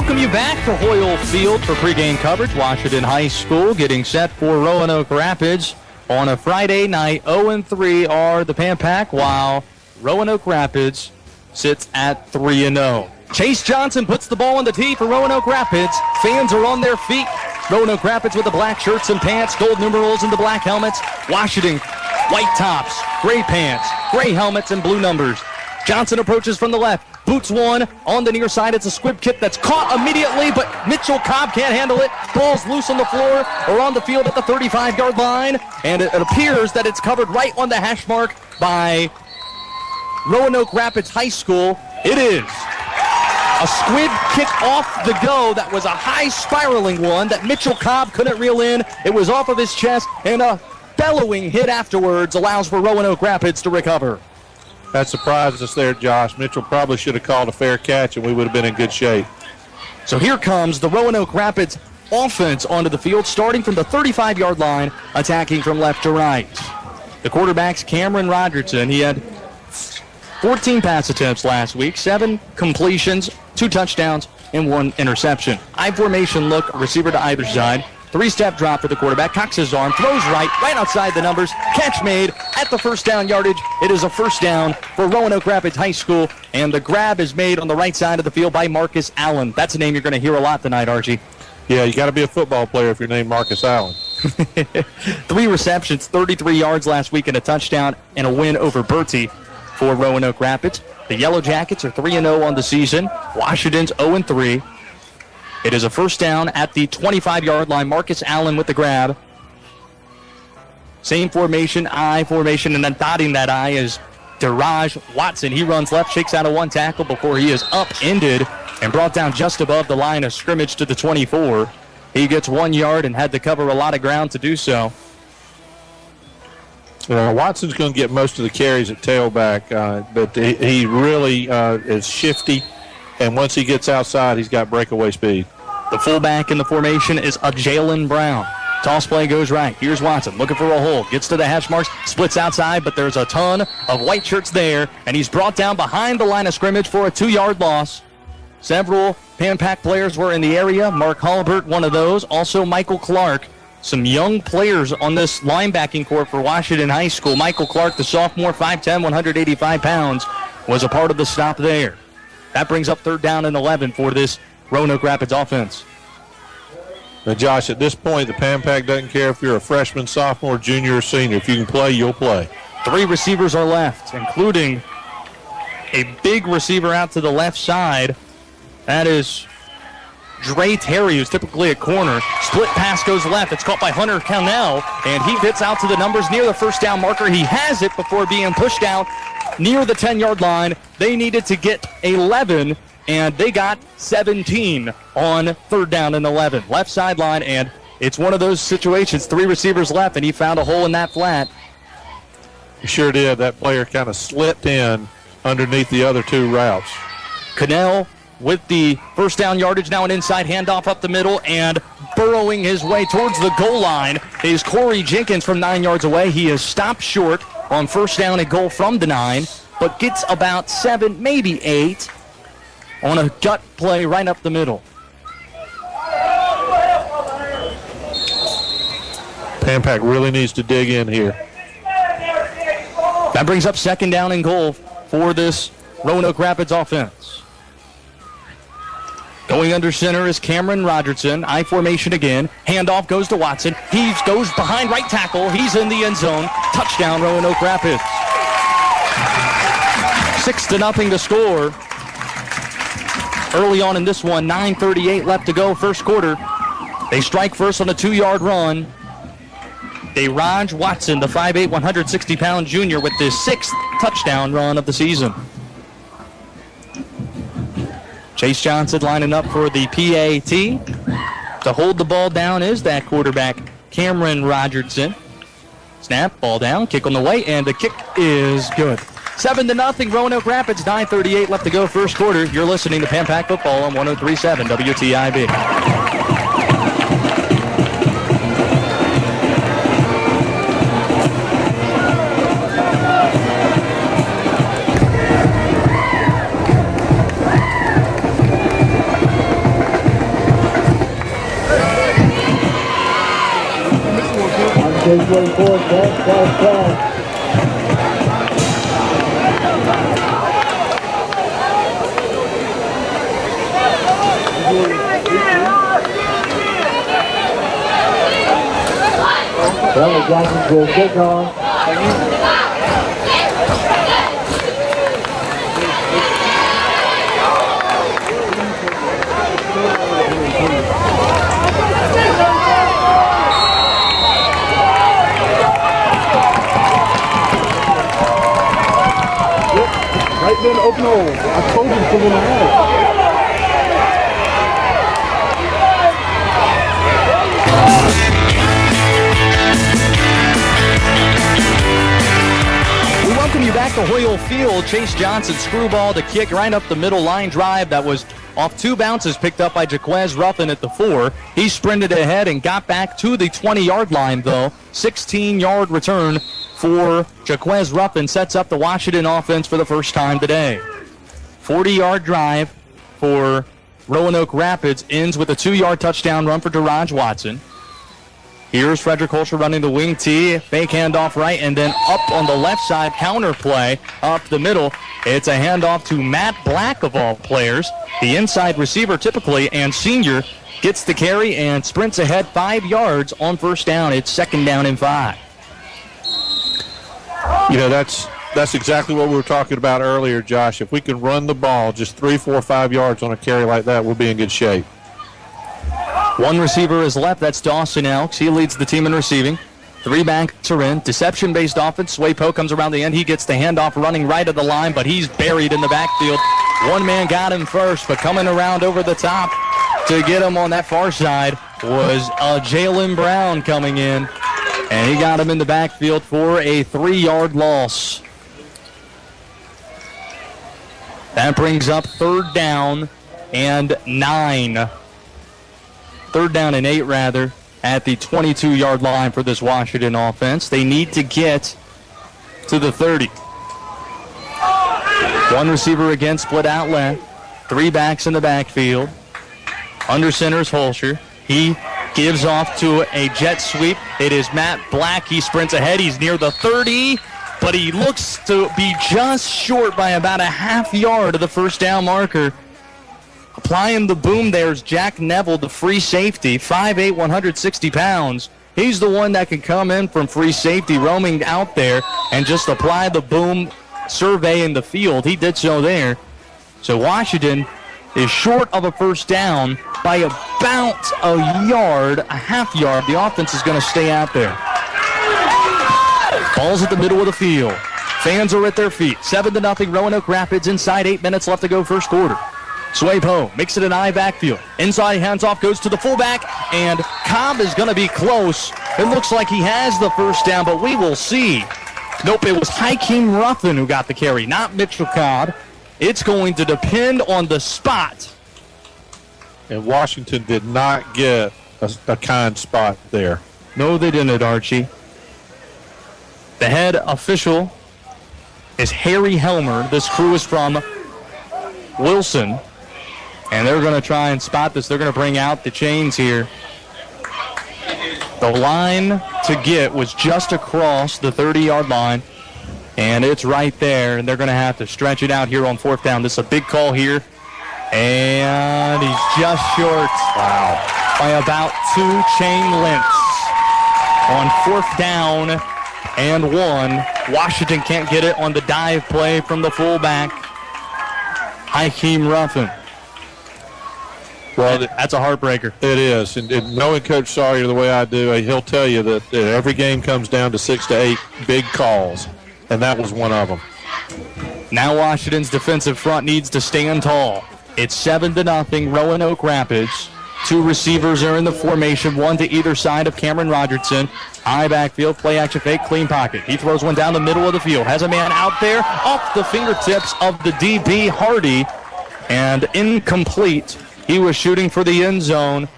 Welcome you back to Hoyle Field for pregame coverage. Washington High School getting set for Roanoke Rapids on a Friday night. 0-3 are the Pan Pack, while Roanoke Rapids sits at 3-0. Chase Johnson puts the ball on the tee for Roanoke Rapids. Fans are on their feet. Roanoke Rapids with the black shirts and pants, gold numerals and the black helmets. Washington, white tops, gray pants, gray helmets, and blue numbers. Johnson approaches from the left. Boots one on the near side. It's a squib kick that's caught immediately, but Mitchell Cobb can't handle it. Ball's loose on the floor or on the field at the 35-yard line, and it appears that it's covered right on the hash mark by Roanoke Rapids High School. It is a squib kick off the go. That was a high spiraling one that Mitchell Cobb couldn't reel in. It was off of his chest, and a bellowing hit afterwards allows for Roanoke Rapids to recover. That surprised us there, Josh. Mitchell probably should have called a fair catch, and we would have been in good shape. So here comes the Roanoke Rapids offense onto the field, starting from the 35-yard line, attacking from left to right. The quarterback's Cameron Rogerson. He had 14 pass attempts last week, 7 completions, 2 touchdowns, and 1 interception. I formation look, receiver to either side. 3-step drop for the quarterback. Cocks his arm, throws right outside the numbers. Catch made at the first down yardage. It is a first down for Roanoke Rapids High School, and the grab is made on the right side of the field by Marcus Allen. That's a name you're going to hear a lot tonight, Archie. Yeah, you got to be a football player if you're named Marcus Allen. 3 receptions, 33 yards last week, and a touchdown, and a win over Bertie for Roanoke Rapids. The Yellow Jackets are 3-0 on the season. Washington's 0-3. It is a first down at the 25-yard line. Marcus Allen with the grab. Same formation, I formation, and then dotting that I is Daraj Watson. He runs left, shakes out of 1 tackle before he is upended and brought down just above the line of scrimmage to the 24. He gets 1 yard and had to cover a lot of ground to do so. Watson's going to get most of the carries at tailback, but he really is shifty, and once he gets outside, he's got breakaway speed. The fullback in the formation is a Jalen Brown. Toss play goes right. Here's Watson looking for a hole. Gets to the hash marks, splits outside, but there's a ton of white shirts there, and he's brought down behind the line of scrimmage for a 2-yard loss. Several Pan Pac players were in the area. Mark Halbert, one of those. Also Michael Clark. Some young players on this linebacking corps for Washington High School. Michael Clark, the sophomore, 5'10", 185 pounds, was a part of the stop there. That brings up 3rd down and 11 for this Roanoke Rapids offense. Now, Josh, at this point, the Pan Pac doesn't care if you're a freshman, sophomore, junior, or senior. If you can play, you'll play. 3 receivers are left, including a big receiver out to the left side. That is Dre Terry, who's typically a corner. Split pass goes left. It's caught by Hunter Connell, and he fits out to the numbers near the first down marker. He has it before being pushed out near the 10-yard line. They needed to get 11, and they got 17 on 3rd down and 11. Left sideline, and it's one of those situations. 3 receivers left, and he found a hole in that flat. He sure did. That player kind of slipped in underneath the other 2 routes. Connell with the first down yardage, now an inside handoff up the middle, and burrowing his way towards the goal line is Corey Jenkins from 9 yards away. He is stopped short on first down and goal from the 9, but gets about 7, maybe 8 on a gut play right up the middle. Pan Pac really needs to dig in here. That brings up 2nd down and goal for this Roanoke Rapids offense. Going under center is Cameron Rogerson. I formation again. Handoff goes to Watson. He goes behind right tackle. He's in the end zone. Touchdown, Roanoke Rapids. 6-0 to score. Early on in this one, 9:38 left to go, first quarter. They strike first on a 2-yard run. Daraj Watson, the 5'8", 160-pound junior, with his 6th touchdown run of the season. Chase Johnson lining up for the PAT. To hold the ball down is that quarterback, Cameron Rogerson. Snap, ball down, kick on the way, and the kick is good. 7-0, Roanoke Rapids, 9:38 left to go, first quarter. You're listening to Pan Pac Football on 103.7 WTIB. Well, the Jacksons will kick off. Right there in the open hole. I told you to put him in the head. Welcome you back to Hoyle Field. Chase Johnson screwball to kick right up the middle line drive that was off 2 bounces picked up by Jaquez Ruffin at the 4. He sprinted ahead and got back to the 20-yard line, though. 16-yard return for Jaquez Ruffin sets up the Washington offense for the first time today. 40-yard drive for Roanoke Rapids ends with a 2-yard touchdown run for Daraj Watson. Here's Frederick Holscher running the wing tee, fake handoff right, and then up on the left side, counter play up the middle. It's a handoff to Matt Black, of all players, the inside receiver typically, and senior gets the carry and sprints ahead 5 yards on first down. It's 2nd down and 5. You know, that's exactly what we were talking about earlier, Josh. If we can run the ball just 3, 4, 5 yards on a carry like that, we'll be in good shape. 1 receiver is left. That's Dawson Elks. He leads the team in receiving. 3 backs are in. Deception-based offense. Sway Poe comes around the end. He gets the handoff running right of the line, but he's buried in the backfield. 1 man got him first, but coming around over the top to get him on that far side was Jalen Brown coming in, and he got him in the backfield for a 3-yard loss. That brings up 3rd down and 9. 3rd down and 8, rather, at the 22-yard line for this Washington offense. They need to get to the 30. 1 receiver again, split out left. 3 backs in the backfield. Under center is Holscher. He gives off to a jet sweep. It is Matt Black. He sprints ahead. He's near the 30, but he looks to be just short by about a half yard of the first down marker. Applying the boom there is Jack Neville, the free safety, 5'8", 160 pounds. He's the one that can come in from free safety, roaming out there, and just apply the boom, surveying the field. He did so there. So Washington is short of a first down by about a yard, a half yard. The offense is going to stay out there. Ball's at the middle of the field. Fans are at their feet. 7-0 Roanoke Rapids. Inside 8 minutes left to go first quarter. Sway Poe makes it an eye backfield. Inside hands off, goes to the fullback, and Cobb is going to be close. It looks like he has the first down, but we will see. Nope, it was Hakeem Ruffin who got the carry, not Mitchell Cobb. It's going to depend on the spot. And Washington did not get a kind spot there. No, they didn't, Archie. The head official is Harry Helmer. This crew is from Wilson. And they're going to try and spot this. They're going to bring out the chains here. The line to get was just across the 30-yard line. And it's right there. And they're going to have to stretch it out here on 4th down. This is a big call here. And he's just short. Wow. By about 2 chain lengths. On 4th down and 1. Washington can't get it on the dive play from the fullback, Hakeem Ruffin. Well, that's a heartbreaker. It is. And knowing Coach Sawyer the way I do, he'll tell you that every game comes down to 6 to 8 big calls, and that was one of them. Now Washington's defensive front needs to stand tall. It's 7-0 Roanoke Rapids. 2 receivers are in the formation, 1 to either side of Cameron Rogertson. High backfield, play action fake, clean pocket. He throws one down the middle of the field. Has a man out there off the fingertips of the DB, Hardy, and incomplete. He was shooting for the end zone.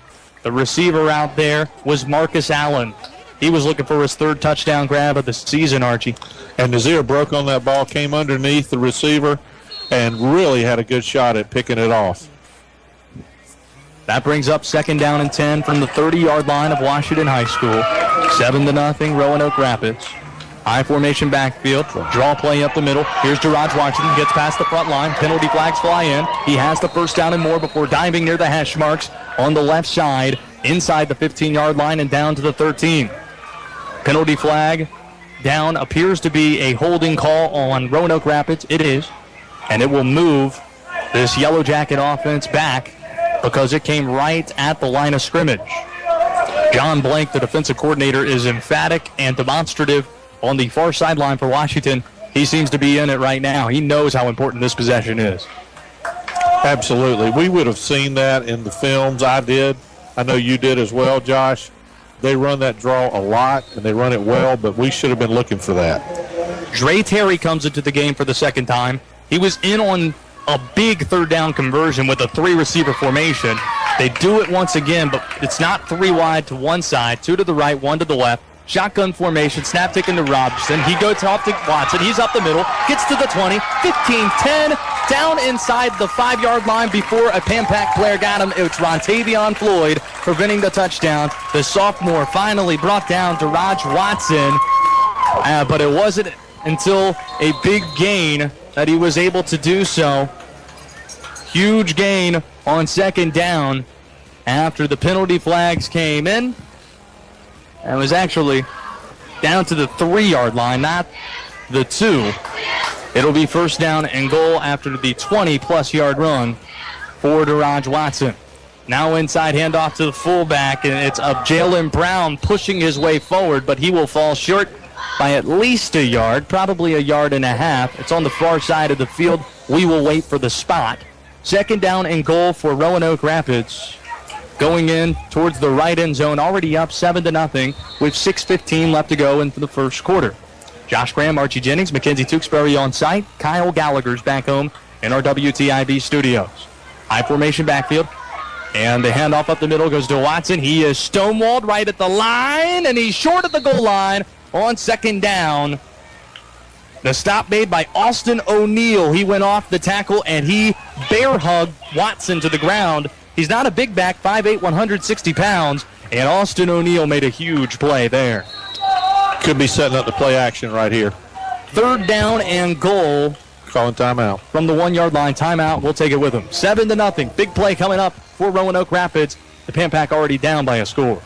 The receiver out there was Marcus Allen. He was looking for his 3rd touchdown grab of the season, Archie. And Nazir broke on that ball, came underneath the receiver, and really had a good shot at picking it off. That brings up 2nd down and 10 from the 30-yard line of Washington High School. 7-0 Roanoke Rapids. High formation backfield. Draw play up the middle. Here's Gerard Washington. Gets past the front line. Penalty flags fly in. He has the 1st down and more before diving near the hash marks on the left side, inside the 15-yard line and down to the 13. Penalty flag down appears to be a holding call on Roanoke Rapids. It is. And it will move this Yellow Jacket offense back because it came right at the line of scrimmage. John Blank, the defensive coordinator, is emphatic and demonstrative on the far sideline for Washington. He seems to be in it right now. He knows how important this possession is. Absolutely. We would have seen that in the films. I did. I know you did as well, Josh. They run that draw a lot, and they run it well, but we should have been looking for that. Dre Terry comes into the game for the 2nd time. He was in on a big 3rd down conversion with a 3-receiver formation. They do it once again, but it's not 3 wide to one side, 2 to the right, 1 to the left. Shotgun formation, snap taken to Robson. He goes off to Watson. He's up the middle, gets to the 20, 15, 10, down inside the 5-yard line before a Pan-Pac player got him. It's Rontavion Floyd preventing the touchdown. The sophomore finally brought down to Raj Watson, but it wasn't until a big gain that he was able to do so. Huge gain on 2nd down after the penalty flags came in. And was actually down to the 3-yard line, not the 2. It'll be 1st down and goal after the 20-plus yard run for Daraj Watson. Now inside handoff to the fullback, and it's up Jalen Brown pushing his way forward, but he will fall short by at least a yard, probably a yard and a half. It's on the far side of the field. We will wait for the spot. 2nd down and goal for Roanoke Rapids. Going in towards the right end zone, already up 7-0 with 6:15 left to go into the 1st quarter. Josh Graham, Archie Jennings, Mackenzie Tewksbury on site. Kyle Gallagher's back home in our WTIB studios. High formation backfield. And the handoff up the middle goes to Watson. He is stonewalled right at the line, and he's short at the goal line on 2nd down. The stop made by Austin O'Neill. He went off the tackle, and he bear hugged Watson to the ground. He's not a big back, 5'8", 160 pounds, and Austin O'Neill made a huge play there. Could be setting up the play action right here. 3rd down and goal. Calling timeout. From the 1-yard line, timeout. We'll take it with him. 7-0. Big play coming up for Roanoke Rapids. The Pan-Pac already down by a score.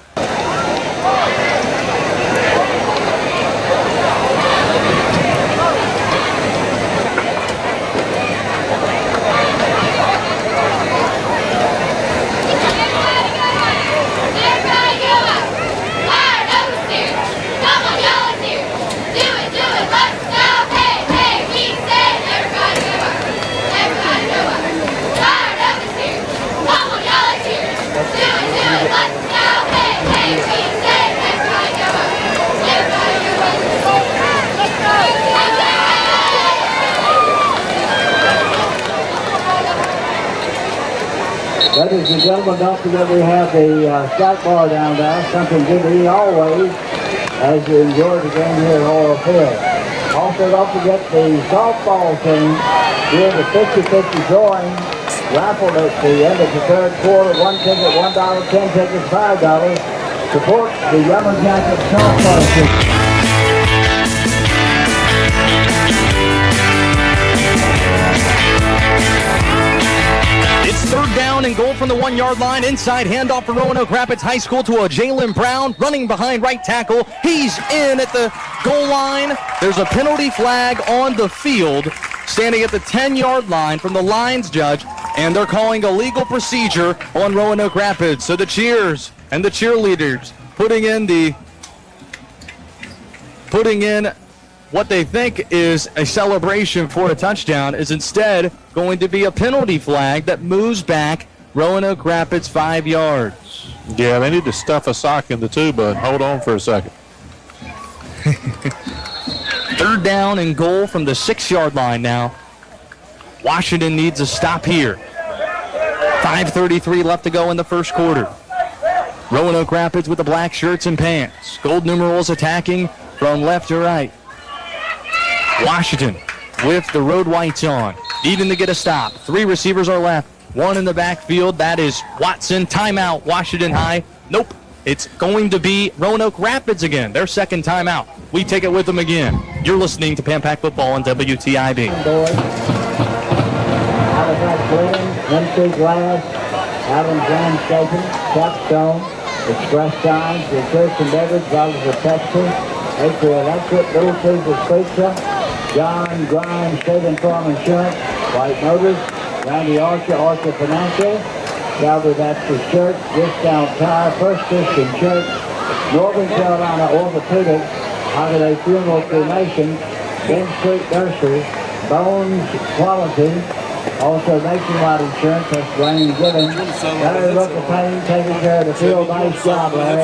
Ladies and gentlemen, don't forget we have the snack bar down there, something good to eat always as you enjoy the game here at Oral Field. Also, don't forget the softball team doing the 50-50 drawing raffle at the end of the 3rd quarter. 1 ticket, $1, 10 tickets, $5. Support the Yellow Jacket softball team. It's 3rd down and goal from the 1-yard line. Inside handoff for Roanoke Rapids High School to a Jalen Brown running behind right tackle. He's in at the goal line. There's a penalty flag on the field standing at the 10-yard line from the lines judge, and they're calling a legal procedure on Roanoke Rapids. So the cheers and the cheerleaders putting in what they think is a celebration for a touchdown is instead going to be a penalty flag that moves back Roanoke Rapids 5 yards. Yeah, they need to stuff a sock in the tuba and hold on for a second. 3rd down and goal from the 6-yard line now. Washington needs a stop here. 5:33 left to go in the 1st quarter. Roanoke Rapids with the black shirts and pants. Gold numerals attacking from left to right. Washington with the road whites on, needing to get a stop. 3 receivers are left. One in the backfield. That is Watson. Timeout, Washington High. Nope. It's going to be Roanoke Rapids again. Their second timeout. We take it with them again. You're listening to Pan-Pac Football on WTIB. Out of that Glen, MC Glass, Adams Landscaping, Capstone, Express Signs, the Church and Beverage, Brothers of Texas, Acre Electric, Little Caesars Pizza, John Grimes State and Farm Insurance, White Motors, Randy Archer, Archer Financial, Calvary Baptist Church, Discount Tire, First Christian Church, Northern Carolina Orthopedics, Holiday Funeral Cremation, Ben Street Nursery, Bones Quality, also Nationwide Insurance, that's Wayne Gibbons, Larry Rucker Payne taking care of the field, nice job, Larry.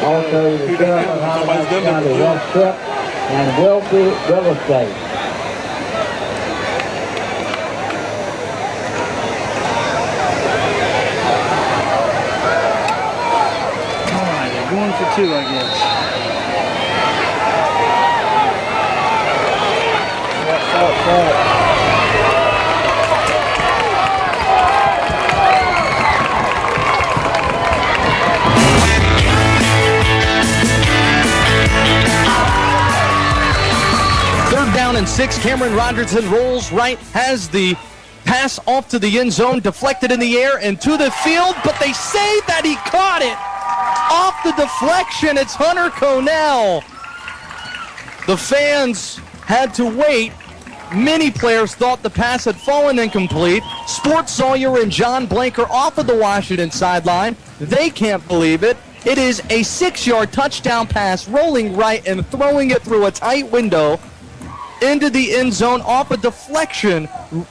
Also the Sheriff of Halifax County, West Trip, and Wilkie Real Estate. Going for two, I guess. Third down and 6. Cameron Rogerson rolls right, has the pass off to the end zone, deflected in the air and to the field, but they say that he caught it. Off the deflection, it's Hunter Conell. The fans had to wait. Many players thought the pass had fallen incomplete. Sports Sawyer and John Blanker off of the Washington sideline. They can't believe it. It is a 6-yard touchdown pass, rolling right and throwing it through a tight window into the end zone off a deflection.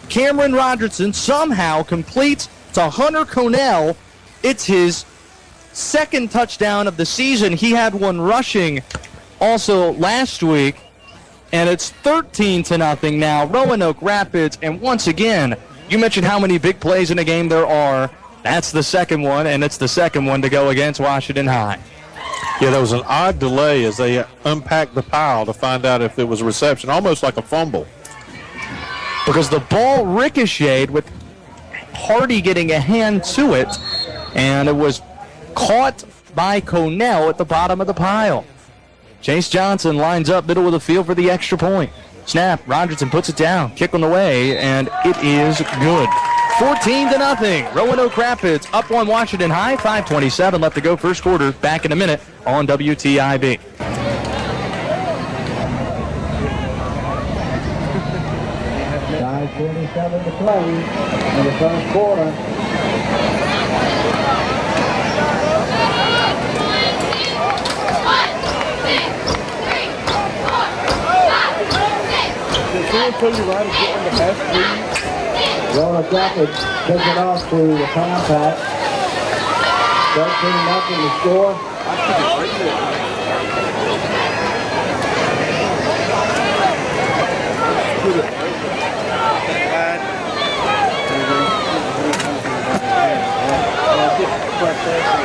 Cameron Rogerson somehow completes to Hunter Conell. It's his second touchdown of the season. He had one rushing also last week, and it's 13-0 now. Roanoke Rapids, and once again, you mentioned how many big plays in a game there are. That's the second one, and it's the second one to go against Washington High. Yeah, there was an odd delay as they unpacked the pile to find out if it was a reception, almost like a fumble. Because the ball ricocheted with Hardy getting a hand to it, and it was caught by Conell at the bottom of the pile. Chase Johnson lines up middle of the field for the extra point. Snap, Rogerson puts it down, kick on the way, and it is good. 14-0. Roanoke Rapids up on Washington High. 5:27 left to go first quarter. Back in a minute on WTIB. 5:47 to play in the first quarter. Did someone tell you right to get on the pass, please? Roanoke Rapids take it off to the Pan-Pac. 13-0 to score.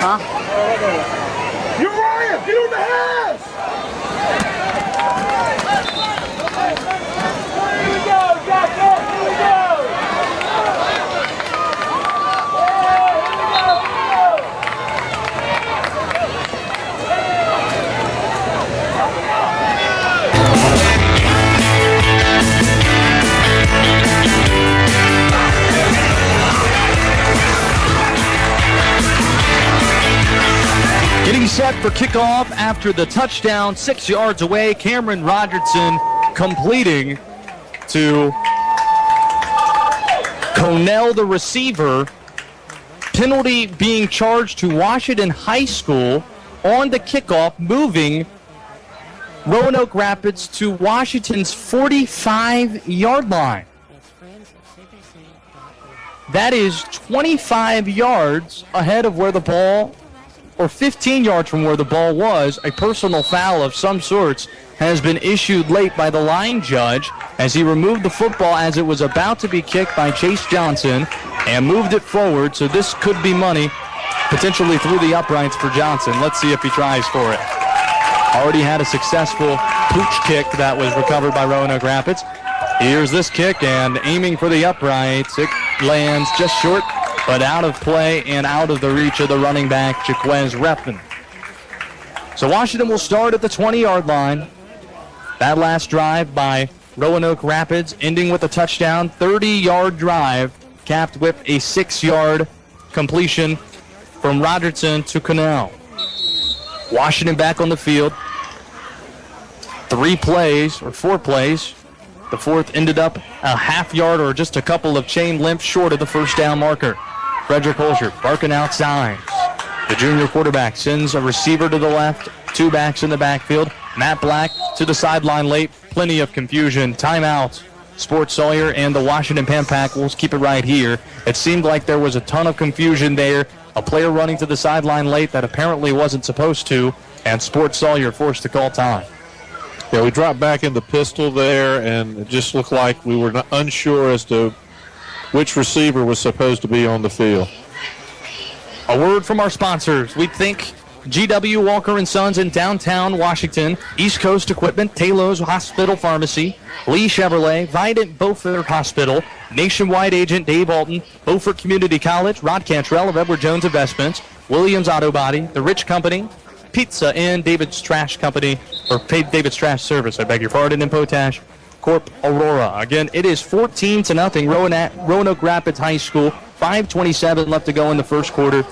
Huh? You're Ryan! Get on the house! Here we go, Jack! Here we go! Getting set for kickoff after the touchdown, 6 yards away. Cameron Rogerson completing to Conell, the receiver. Penalty being charged to Washington High School on the kickoff, moving Roanoke Rapids to Washington's 45-yard line. That is 25 yards ahead of where the ball, or 15 yards from where the ball was. A personal foul of some sorts has been issued late by the line judge as he removed the football as it was about to be kicked by Chase Johnson and moved it forward. So this could be money potentially through the uprights for Johnson. Let's see if he tries for it. Already had a successful pooch kick that was recovered by Roanoke Rapids. Here's this kick and aiming for the uprights. lands just short, but out of play and out of the reach of the running back, Jaquez Repton. So Washington will start at the 20-yard line. That last drive by Roanoke Rapids ending with a touchdown, 30-yard drive, capped with a 6-yard completion from Rogerson to Cannell. Washington back on the field. 4 plays. The fourth ended up a half yard or just a couple of chain lengths short of the first down marker. Frederick Holscher barking outside. The junior quarterback sends a receiver to the left, 2 backs in the backfield. Matt Black to the sideline late. Plenty of confusion. Timeout. Sport Sawyer and the Washington Pan-Pack will keep it right here. It seemed like there was a ton of confusion there. A player running to the sideline late that apparently wasn't supposed to, and Sport Sawyer forced to call time. Yeah, we dropped back in the pistol there, and it just looked like we were unsure as to which receiver was supposed to be on the field. A word from our sponsors. We think G.W. Walker & Sons in downtown Washington, East Coast Equipment, Talos Hospital Pharmacy, Lee Chevrolet, Vidant Beaufort Hospital, Nationwide Agent Dave Alton, Beaufort Community College, Rod Cantrell of Edward Jones Investments, Williams Auto Body, The Rich Company, Pizza, and David's Trash Company, or David's Trash Service, I beg your pardon, and Potash Corp Aurora. Again, it is 14-0, Roanoke Rapids High School, 5:27 left to go in the first quarter,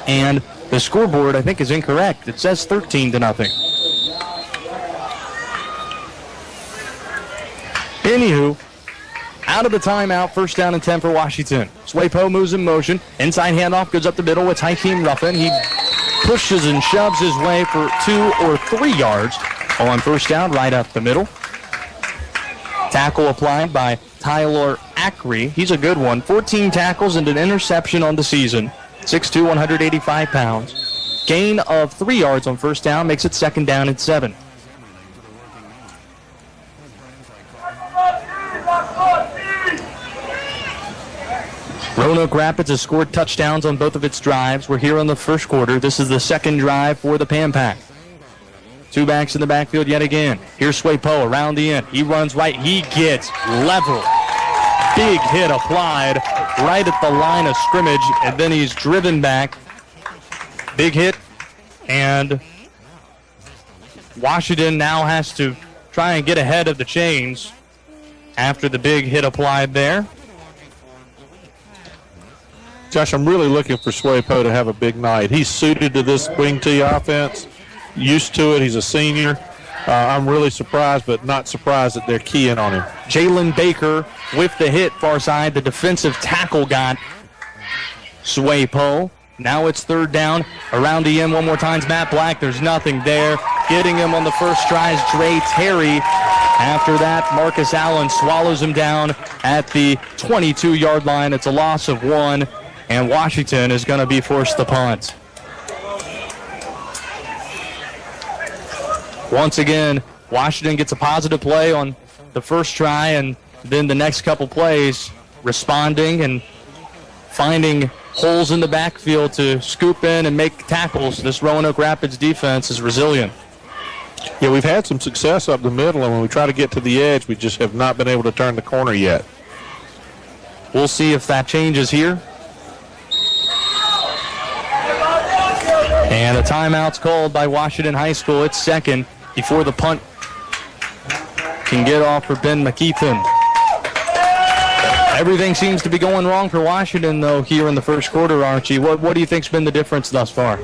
and the scoreboard, I think, is incorrect. It says 13-0. Anywho, out of the timeout, first down and 10 for Washington. Swaypo moves in motion. Inside handoff goes up the middle with Hakeem Ruffin. He pushes and shoves his way for 2 or 3 yards on first down right up the middle. Tackle applied by Tyler Ackrey. He's a good one. 14 tackles and an interception on the season. 6'2", 185 pounds. Gain of 3 yards on first down makes it second down and 7. Roanoke Rapids has scored touchdowns on both of its drives. We're here in the first quarter. This is the second drive for the Pan-Pack. 2 backs in the backfield yet again. Here's Swaypo around the end. He runs right. He gets leveled. Big hit applied right at the line of scrimmage, and then he's driven back. Big hit, and Washington now has to try and get ahead of the chains after the big hit applied there. Josh, I'm really looking for Swaypo to have a big night. He's suited to this wing T offense, used to it. He's a senior. I'm really surprised, but not surprised that they're keying on him. Jalen Baker with the hit far side. The defensive tackle got Swaypo. Now it's third down. Around the end one more time. Matt Black. There's nothing there. Getting him on the first try is Dre Terry. After that, Marcus Allen swallows him down at the 22-yard line. It's a loss of 1, and Washington is going to be forced to punt. Once again, Washington gets a positive play on the first try, and then the next couple plays responding and finding holes in the backfield to scoop in and make tackles. This Roanoke Rapids defense is resilient. Yeah, we've had some success up the middle, and when we try to get to the edge, we just have not been able to turn the corner yet. We'll see if that changes here. And a timeout's called by Washington High School. It's second before the punt can get off for Ben McKeithen. Everything seems to be going wrong for Washington, though, here in the first quarter, Archie. What do you think's been the difference thus far?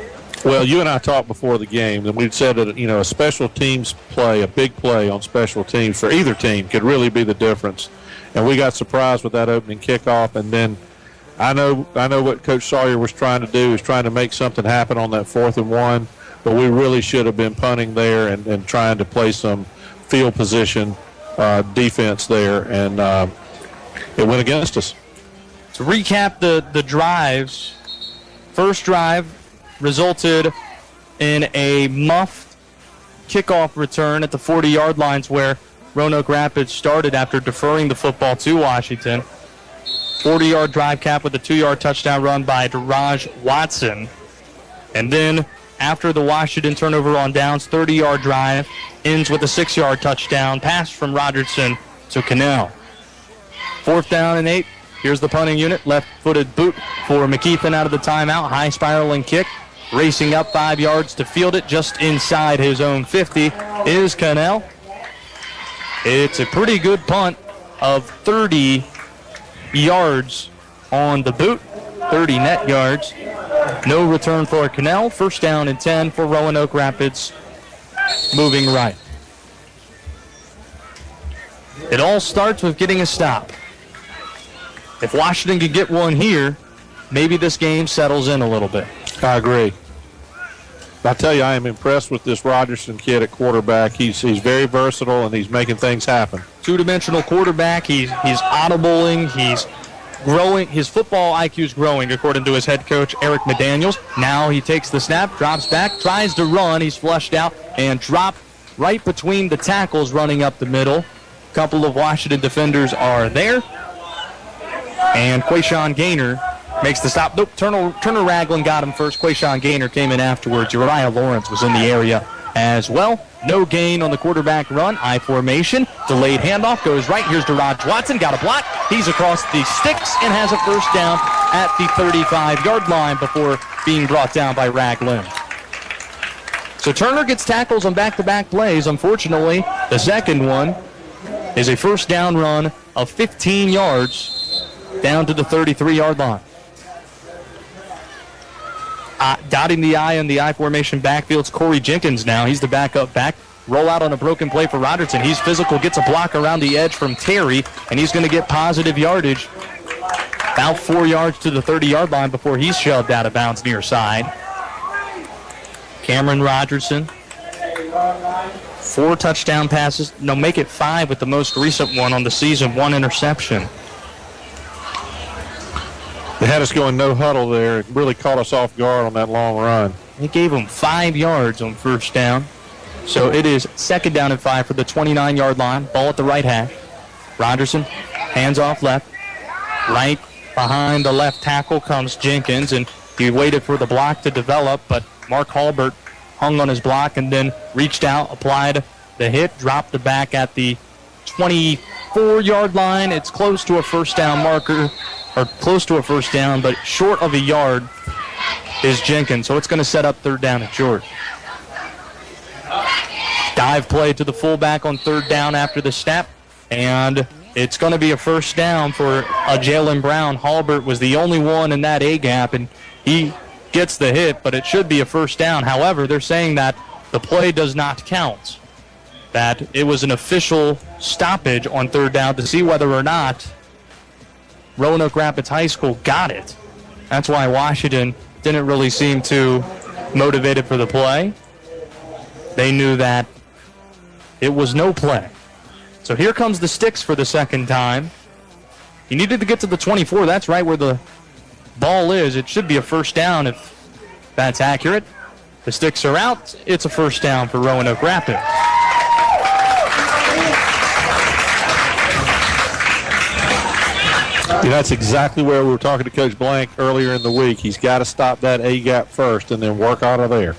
Well, you and I talked before the game, and we'd said that, a special teams play, a big play on special teams for either team could really be the difference. And we got surprised with that opening kickoff, and then I know what Coach Sawyer was trying to do, is trying to make something happen on that 4th and 1, but we really should have been punting there and trying to play some field position defense there, and it went against us. To recap the drives, first drive resulted in a muffed kickoff return at the 40-yard lines where Roanoke Rapids started after deferring the football to Washington. 40-yard drive cap with a 2-yard touchdown run by Daraj Watson. And then after the Washington turnover on downs, 30-yard drive ends with a 6-yard touchdown pass from Rogerson to Cannell. 4th down and 8. Here's the punting unit. Left-footed boot for McKeithen out of the timeout. High spiraling kick. Racing up 5 yards to field it just inside his own 50 is Cannell. It's a pretty good punt of 30 yards on the boot. 30 net yards. No return for Cannell. First down and 10 for Roanoke Rapids. Moving right. It all starts with getting a stop. If Washington could get one here, maybe this game settles in a little bit. I agree. I tell you, I am impressed with this Rogerson kid at quarterback. He's very versatile, and he's making things happen. Two-dimensional quarterback. He's audibling. He's growing. His football IQ is growing, according to his head coach, Eric McDaniels. Now he takes the snap, drops back, tries to run. He's flushed out and dropped right between the tackles running up the middle. A couple of Washington defenders are there. And Quayshawn Gaynor makes the stop. Nope, Turner Ragland got him first. Quayshawn Gaynor came in afterwards. Uriah Lawrence was in the area as well. No gain on the quarterback run. I formation. Delayed handoff. Goes right. Here's Daraj Watson. Got a block. He's across the sticks and has a first down at the 35-yard line before being brought down by Ragland. So Turner gets tackles on back-to-back plays. Unfortunately, the second one is a first down run of 15 yards down to the 33-yard line. Dotting the I in the I formation backfield's Corey Jenkins now. He's the backup back. Roll out on a broken play for Rogerson. He's physical, gets a block around the edge from Terry, and he's going to get positive yardage. About 4 yards to the 30-yard line before he's shoved out of bounds near side. Cameron Rogerson. 4 touchdown passes. No, make it 5 with the most recent one on the season. 1 interception. They had us going no huddle there. It really caught us off guard on that long run. They gave him 5 yards on first down. So it is second down and 5 for the 29-yard line. Ball at the right hash. Rogerson, hands off left. Right behind the left tackle comes Jenkins, and he waited for the block to develop, but Mark Halbert hung on his block and then reached out, applied the hit, dropped the back at the 24-yard line. It's close to a first down marker, or close to a first down, but short of a yard is Jenkins, so it's going to set up third down and short. Dive play to the fullback on third down after the snap, and it's going to be a first down for Jalen Brown. Halbert was the only one in that A-gap, and he gets the hit, but it should be a first down. However, they're saying that the play does not count, that it was an official stoppage on third down to see whether or not Roanoke Rapids High School got it. That's why Washington didn't really seem too motivated for the play. They knew that it was no play. So here comes the sticks for the second time. He needed to get to the 24. That's right where the ball is. It should be a first down if that's accurate. The sticks are out. It's a first down for Roanoke Rapids. That's exactly where we were talking to Coach Blank earlier in the week. He's got to stop that A-gap first and then work out of there.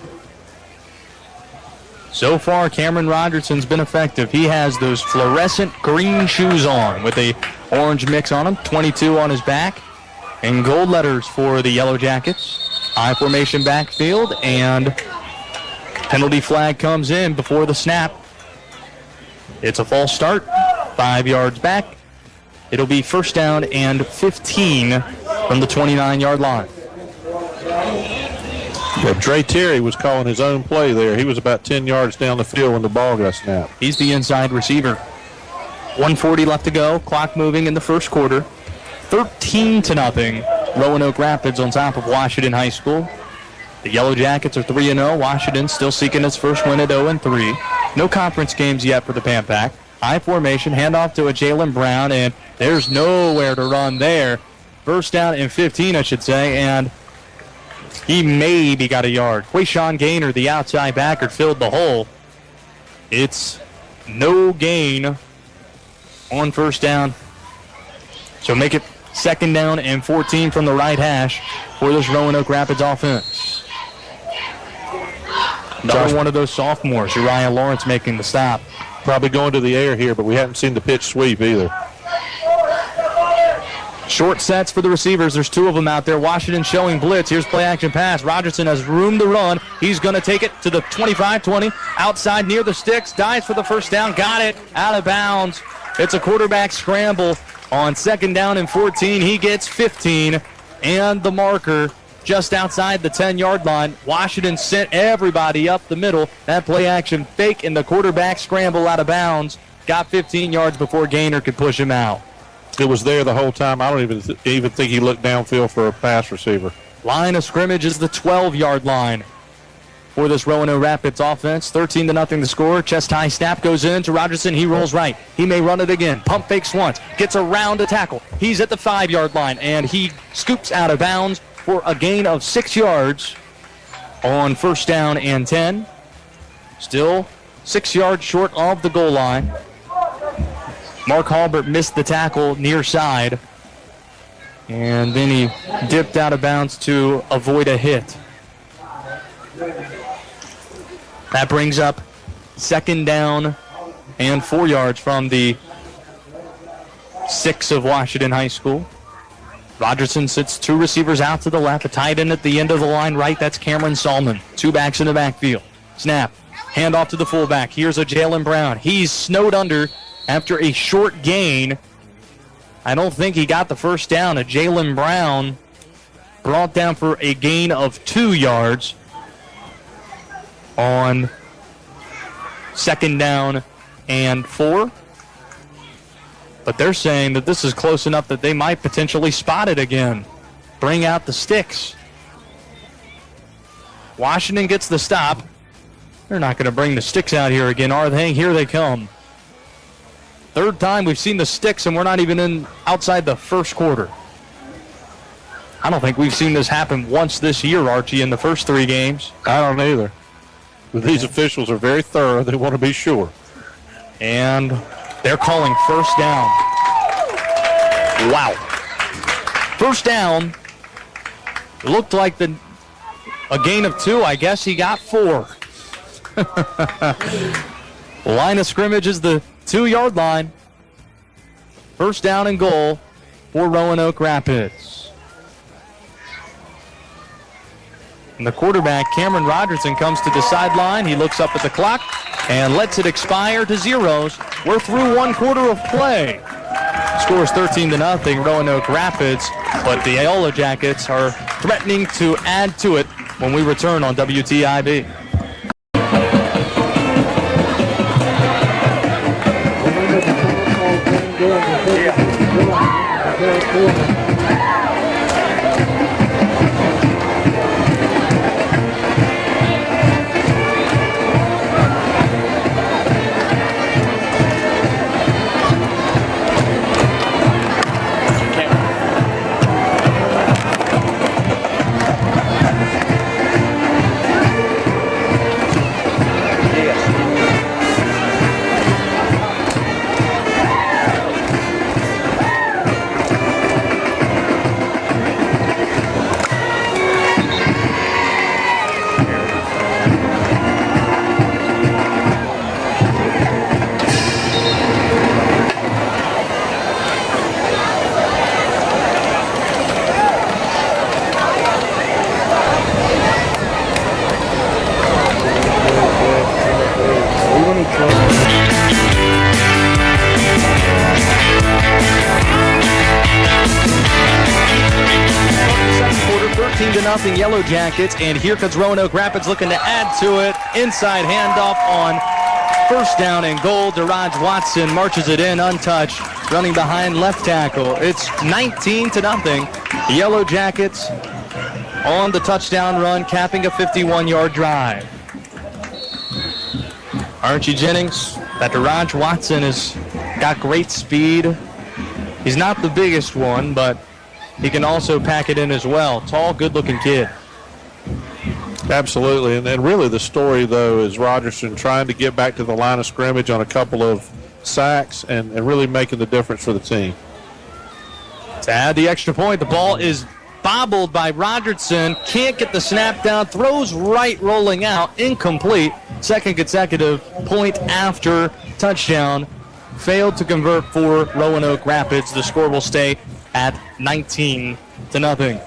So far, Cameron Rogerson's been effective. He has those fluorescent green shoes on with a orange mix on them, 22 on his back, and gold letters for the Yellow Jackets. I formation backfield, and penalty flag comes in before the snap. It's a false start, 5 yards back. It'll be first down and 15 from the 29-yard line. Yeah, Dre Terry was calling his own play there. He was about 10 yards down the field when the ball got snapped. He's the inside receiver. 1:40 left to go. Clock moving in the first quarter. 13-0. Roanoke Rapids on top of Washington High School. The Yellow Jackets are 3-0. Washington still seeking its first win at 0-3. No conference games yet for the Pan Pack. High formation, handoff to a Jalen Brown, and there's nowhere to run there. First down and 15, I should say, and he maybe got a yard. Quayshawn Gaynor, the outside backer, filled the hole. It's no gain on first down. So make it second down and 14 from the right hash for this Roanoke Rapids offense. Another one of those sophomores, Uriah Lawrence, making the stop. Probably going to the air here, but we haven't seen the pitch sweep either. Short sets for the receivers. There's two of them out there. Washington showing blitz. Here's play action pass. Rogerson has room to run. He's going to take it to the 25-20. Outside near the sticks. Dives for the first down. Got it. Out of bounds. It's a quarterback scramble on 2nd down and 14. He gets 15. And the marker just outside the 10-yard line. Washington sent everybody up the middle. That play action fake and the quarterback scramble out of bounds. Got 15 yards before Gaynor could push him out. It was there the whole time. I don't even think he looked downfield for a pass receiver. Line of scrimmage is the 12-yard line for this Roanoke Rapids offense. 13-0 the score. Chest high snap goes in to Rogerson. He rolls right. He may run it again. Pump fakes once. Gets around a tackle. He's at the 5-yard line, and he scoops out of bounds for a gain of 6 yards on 1st down and 10. Still 6 yards short of the goal line. Mark Halbert missed the tackle near side, and then he dipped out of bounds to avoid a hit. That brings up 2nd down and 4 yards from the 6 of Washington High School. Rogerson sits 2 receivers out to the left, a tight end at the end of the line right. That's Cameron Salmon. 2 backs in the backfield. Snap. Hand off to the fullback. Here's a Jalen Brown. He's snowed under after a short gain. I don't think he got the first down. A Jalen Brown brought down for a gain of 2 yards on 2nd down and 4. But they're saying that this is close enough that they might potentially spot it again. Bring out the sticks. Washington gets the stop. They're not going to bring the sticks out here again, are they? Here they come. 3rd time we've seen the sticks, and we're not even outside the 1st quarter. I don't think we've seen this happen once this year, Archie, in the first 3 games. I don't either. But these officials are very thorough. They want to be sure. And they're calling 1st down. Wow. 1st down. Looked like a gain of 2. I guess he got 4. Line of scrimmage is the 2-yard line. 1st down and goal for Roanoke Rapids. And the quarterback, Cameron Rogerson, comes to the sideline. He looks up at the clock and lets it expire to zeros. We're through 1 quarter of play. Scores 13-0 Roanoke Rapids, but the Yellow Jackets are threatening to add to it when we return on WTIB. Yellow Jackets, and here comes Roanoke Rapids looking to add to it. Inside handoff on 1st down and goal. Daraj Watson marches it in untouched, running behind left tackle. It's 19-0. Yellow Jackets on the touchdown run, capping a 51-yard drive. Archie Jennings, that Daraj Watson has got great speed. He's not the biggest one, but he can also pack it in as well. Tall, good-looking kid. Absolutely. And really the story, though, is Rogerson trying to get back to the line of scrimmage on a couple of sacks and really making the difference for the team. To add the extra point, the ball is bobbled by Rogerson. Can't get the snap down. Throws right, rolling out. Incomplete. 2nd consecutive point after touchdown. Failed to convert for Roanoke Rapids. The score will stay at 19-0.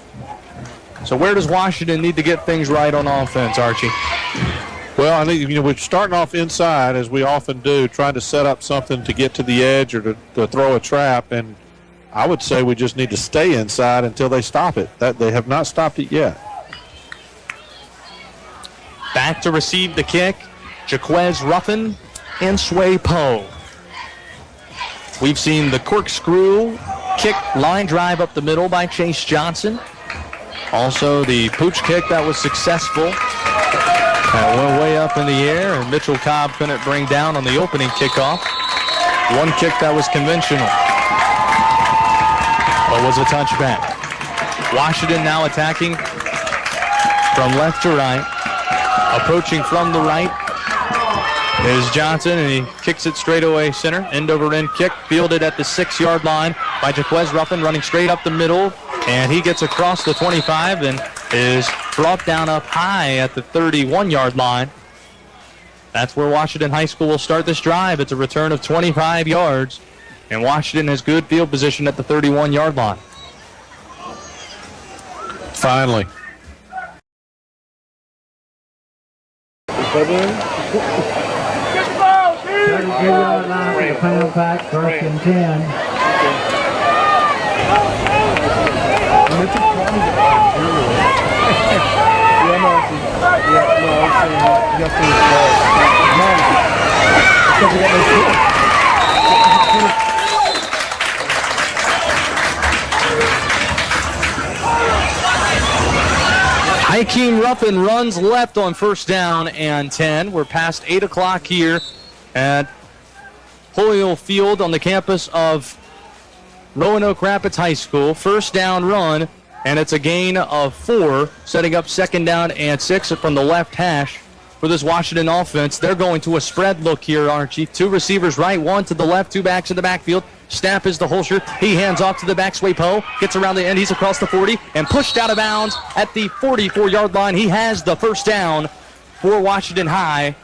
So where does Washington need to get things right on offense, Archie? Well, I think we're starting off inside, as we often do, trying to set up something to get to the edge or to throw a trap. And I would say we just need to stay inside until they stop it. That they have not stopped it yet. Back to receive the kick, Jaquez Ruffin and Sway Poe. We've seen the corkscrew kick line drive up the middle by Chase Johnson. Also the pooch kick that was successful. That went way up in the air, and Mitchell Cobb couldn't bring down on the opening kickoff. One kick that was conventional, but was a touchback. Washington now attacking from left to right. Approaching from the right is Johnson, and he kicks it straight away center. End-over-end kick, fielded at the 6-yard line by Jaquez Ruffin, running straight up the middle, and he gets across the 25 and is brought down up high at the 31-yard line. That's where Washington High School will start this drive. It's a return of 25 yards, and Washington has good field position at the 31-yard line. Finally. 32-yard line for the Pound Pack, 1st and 10. Hakeem Ruffin runs left on 1st down and 10. We're past 8 o'clock here at Holyoke Field on the campus of Roanoke Rapids High School. 1st down run, and it's a gain of 4, setting up 2nd down and 6 from the left hash for this Washington offense. They're going to a spread look here, Archie. 2 receivers right, 1 to the left, 2 backs in the backfield. Snap is the holster. He hands off to the back. Sway Poe gets around the end. He's across the 40 and pushed out of bounds at the 44-yard line. He has the 1st down for Washington High.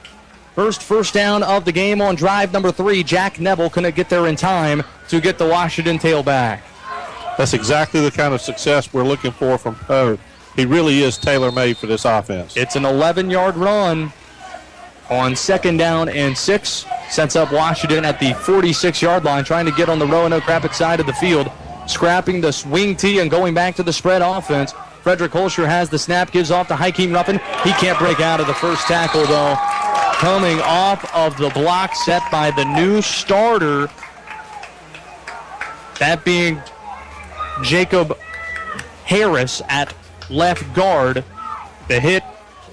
First down of the game on drive number 3. Jack Neville couldn't get there in time to get the Washington tailback. That's exactly the kind of success we're looking for from Poe. He really is tailor-made for this offense. It's an 11-yard run on 2nd down and 6. Sets up Washington at the 46-yard line, trying to get on the Roanoke Rapids side of the field. Scrapping the swing tee and going back to the spread offense. Frederick Holscher has the snap, gives off to Hakeem Ruffin. He can't break out of the first tackle, though. Coming off of the block set by the new starter, that being Jacob Harris at left guard. The hit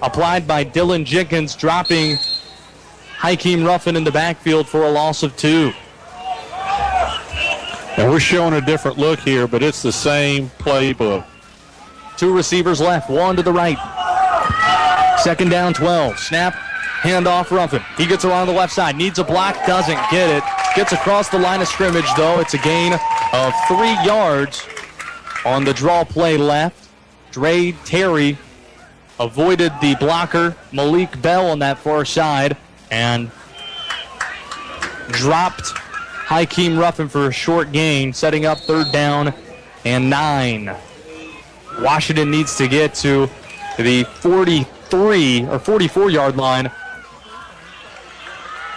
applied by Dylan Jenkins, dropping Hakeem Ruffin in the backfield for a loss of 2. And we're showing a different look here, but it's the same playbook. 2 receivers left, 1 to the right. 2nd down, 12. Snap, handoff Ruffin. He gets around the left side, needs a block, doesn't get it. Gets across the line of scrimmage, though. It's a gain of 3 yards on the draw play left. Dre Terry avoided the blocker, Malik Bell, on that far side, and dropped Hakeem Ruffin for a short gain, setting up 3rd down and 9. Washington needs to get to the 43 or 44-yard line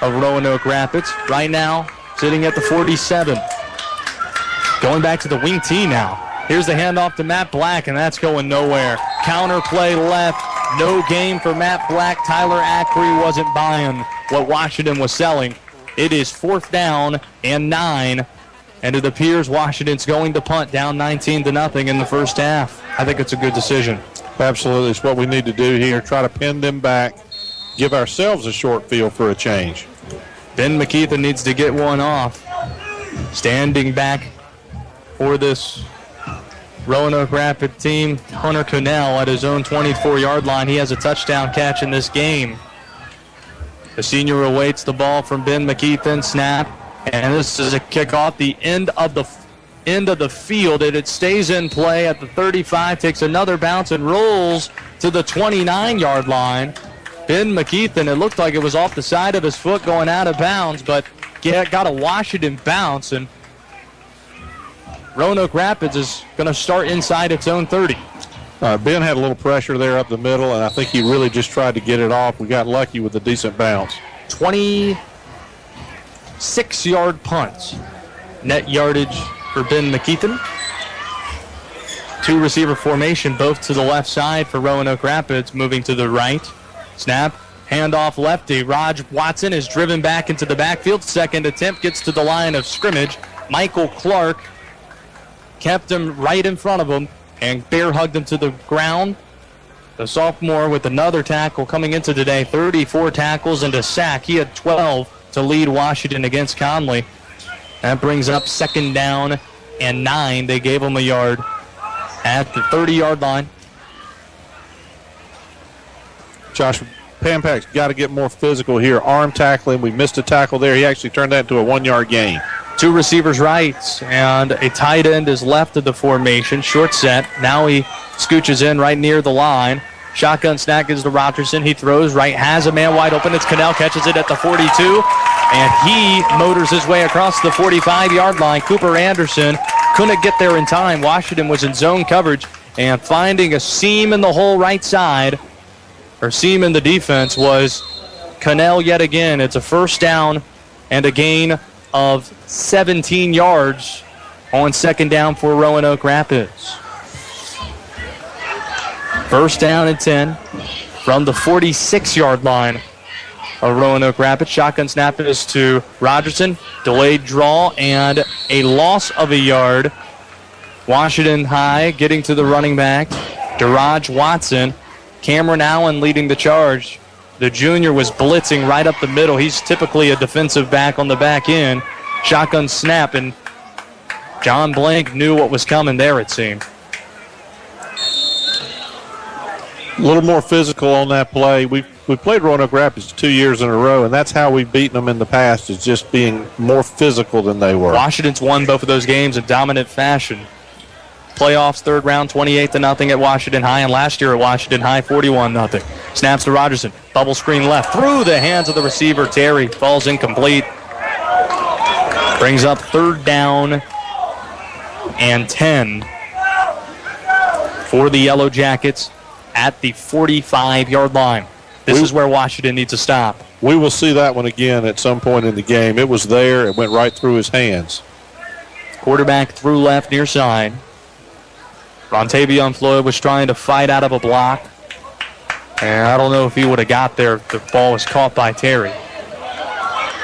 of Roanoke Rapids. Right now, sitting at the 47. Going back to the wing tee now. Here's the handoff to Matt Black, and that's going nowhere. Counter play left. No gain for Matt Black. Tyler Ackery wasn't buying what Washington was selling. It is 4th down and 9. And it appears Washington's going to punt, down 19-0 in the first half. I think it's a good decision. Absolutely. It's what we need to do here. Try to pin them back. Give ourselves a short field for a change. Ben McKeithen needs to get one off. Standing back for this Roanoke Rapid team, Hunter Connell at his own 24-yard line. He has a touchdown catch in this game. The senior awaits the ball from Ben McKeithen. Snap, and this is a kickoff. The end of the field, and it stays in play at the 35. Takes another bounce and rolls to the 29-yard line. Ben McKeithen, it looked like it was off the side of his foot going out of bounds, but got a Washington bounce, and Roanoke Rapids is going to start inside its own 30. Ben had a little pressure there up the middle, and I think he really just tried to get it off. We got lucky with a decent bounce. 26-yard punt. Net yardage for Ben McKeithen. 2 receiver formation, both to the left side for Roanoke Rapids, moving to the right. Snap, handoff lefty. Raj Watson is driven back into the backfield. Second attempt gets to the line of scrimmage. Michael Clark kept him right in front of him and bear hugged him to the ground. The sophomore with another tackle coming into today, 34 tackles and a sack. He had 12 to lead Washington against Conley. That brings up 2nd down and 9. They gave him a yard at the 30-yard line. Josh, Pampak's got to get more physical here. Arm tackling. We missed a tackle there. He actually turned that into a 1-yard gain. 2 receivers right, and a tight end is left of the formation. Short set. Now he scooches in right near the line. Shotgun snap is to Rogerson. He throws right, has a man wide open. It's Cannell, catches it at the 42, and he motors his way across the 45-yard line. Cooper Anderson couldn't get there in time. Washington was in zone coverage, and finding a seam in the whole right side, or seam in the defense, was Cannell yet again. It's a first down and a gain of 17 yards on 2nd down for Roanoke Rapids. First down and 10 from the 46-yard line of Roanoke Rapids. Shotgun snap is to Rogerson. Delayed draw and a loss of a yard. Washington High getting to the running back, Daraj Watson. Cameron Allen leading the charge. The junior was blitzing right up the middle. He's typically a defensive back on the back end. Shotgun snap, and John Blank knew what was coming there, it seemed. A little more physical on that play. We played Roanoke Rapids 2 years in a row, and that's how we've beaten them in the past, is just being more physical than they were. Washington's won both of those games in dominant fashion. Playoffs, 3rd round, 28-0 at Washington High, and last year at Washington High, 41-0. Snaps to Rogerson. Bubble screen left. Through the hands of the receiver, Terry. Falls incomplete. Brings up 3rd down and 10 for the Yellow Jackets at the 45-yard line. This is where Washington needs to stop. We will see that one again at some point in the game. It was there. It went right through his hands. Quarterback through left near side. Rontavion Floyd was trying to fight out of a block. And I don't know if he would have got there if the ball was caught by Terry.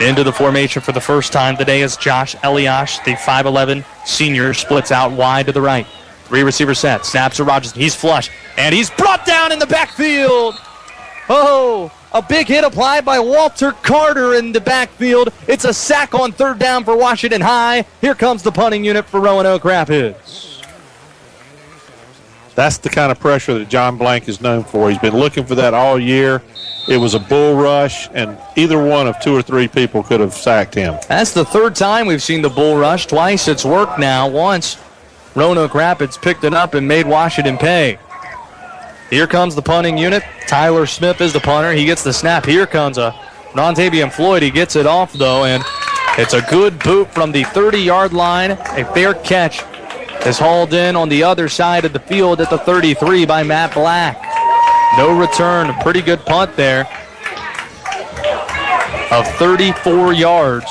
Into the formation for the first time today is Josh Eliash, the 5'11 senior, splits out wide to the right. 3 receiver set. Snaps to Rogerson. He's flush. And he's brought down in the backfield. Oh, a big hit applied by Walter Carter in the backfield. It's a sack on 3rd down for Washington High. Here comes the punting unit for Roanoke Rapids. That's the kind of pressure that John Blank is known for. He's been looking for that all year. It was a bull rush, and either one of 2 or 3 people could have sacked him. That's the 3rd time we've seen the bull rush. Twice it's worked now. Once Roanoke Rapids picked it up and made Washington pay. Here comes the punting unit. Tyler Smith is the punter. He gets the snap. Here comes a Rontavion Floyd. He gets it off, though, and it's a good boot from the 30-yard line. A fair catch is hauled in on the other side of the field at the 33 by Matt Black. No return. A pretty good punt there of 34 yards.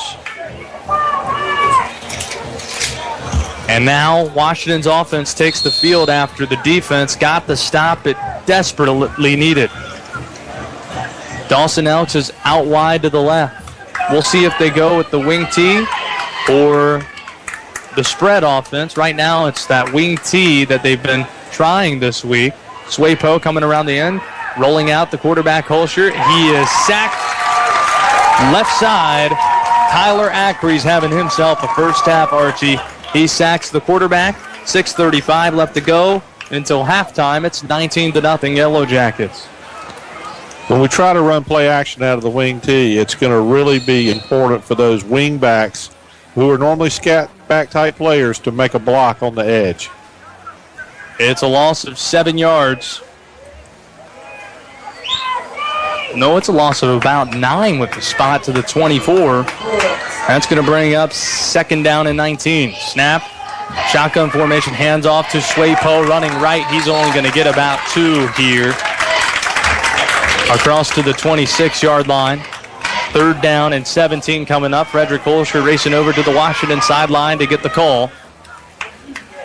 And now Washington's offense takes the field after the defense got the stop it desperately needed. Dawson Elks is out wide to the left. We'll see if they go with the wing T or the spread offense. Right now it's that wing T that they've been trying this week. Swapo coming around the end, rolling out the quarterback Holscher. He is sacked left side. Tyler Ackery's having himself a first half, Archie. He sacks the quarterback. 6:35 left to go until halftime. It's 19-0 Yellow Jackets. When we try to run play action out of the wing T, it's going to really be important for those wing backs who are normally scat back type players to make a block on the edge. It's a loss of 7 yards. No, it's a loss of about 9 with the spot to the 24. That's going to bring up 2nd down and 19. Snap. Shotgun formation, hands off to Swaypo, running right. He's only going to get about 2 here. Across to the 26-yard line. 3rd down and 17 coming up. Frederick Holscher racing over to the Washington sideline to get the call.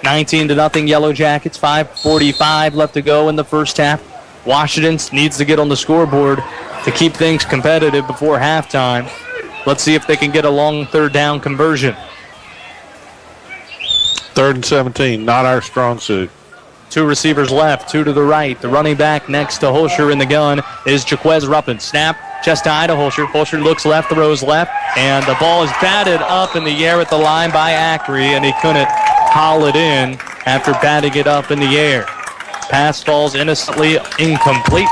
19-0 Yellow Jackets. 5:45 left to go in the first half. Washington needs to get on the scoreboard to keep things competitive before halftime. Let's see if they can get a long 3rd down conversion. 3rd and 17, not our strong suit. 2 receivers left, 2 to the right. The running back next to Holscher in the gun is Jaquez Ruppin. Snap, chest high to Holscher. Holscher looks left, throws left, and the ball is batted up in the air at the line by Ackrey, and he couldn't haul it in after batting it up in the air. Pass falls innocently incomplete.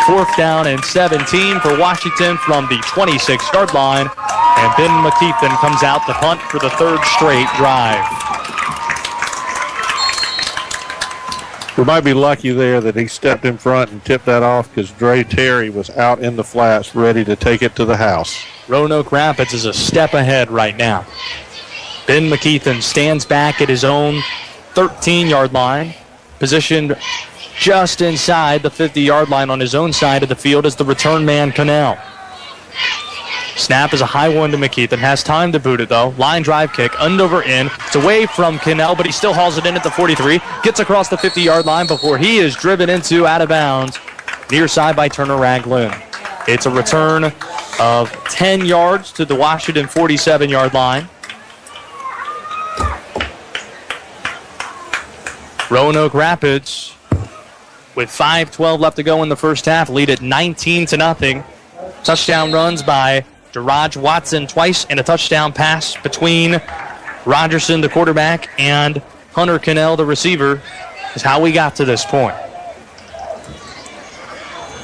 4th down and 17 for Washington from the 26-yard line, and Ben McKeithen comes out to punt for the 3rd straight drive. We might be lucky there that he stepped in front and tipped that off because Dre Terry was out in the flats ready to take it to the house. Roanoke Rapids is a step ahead right now. Ben McKeithen stands back at his own 13-yard line, positioned just inside the 50-yard line on his own side of the field as the return man, Cannell. Snap is a high one to McKeithen. Has time to boot it, though. Line drive kick, under over in. It's away from Cannell, but he still hauls it in at the 43. Gets across the 50-yard line before he is driven into out of bounds near side by Turner Ragland. It's a return of 10 yards to the Washington 47-yard line. Roanoke Rapids, with 5:12 left to go in the first half, lead at 19-0. Touchdown runs by Jaraj Watson twice and a touchdown pass between Rogerson, the quarterback, and Hunter Cannell, the receiver, is how we got to this point.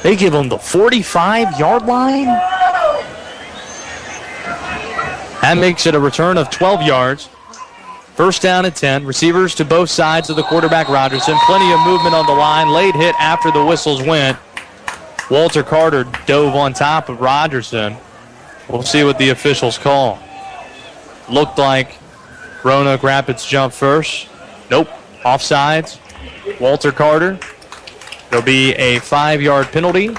They give him the 45-yard line. That makes it a return of 12 yards. 1st down and 10. Receivers to both sides of the quarterback, Rogerson. Plenty of movement on the line. Late hit after the whistles went. Walter Carter dove on top of Rogerson. We'll see what the officials call. Looked like Roanoke Rapids jumped first. Nope. Offsides. Walter Carter. There'll be a 5-yard penalty,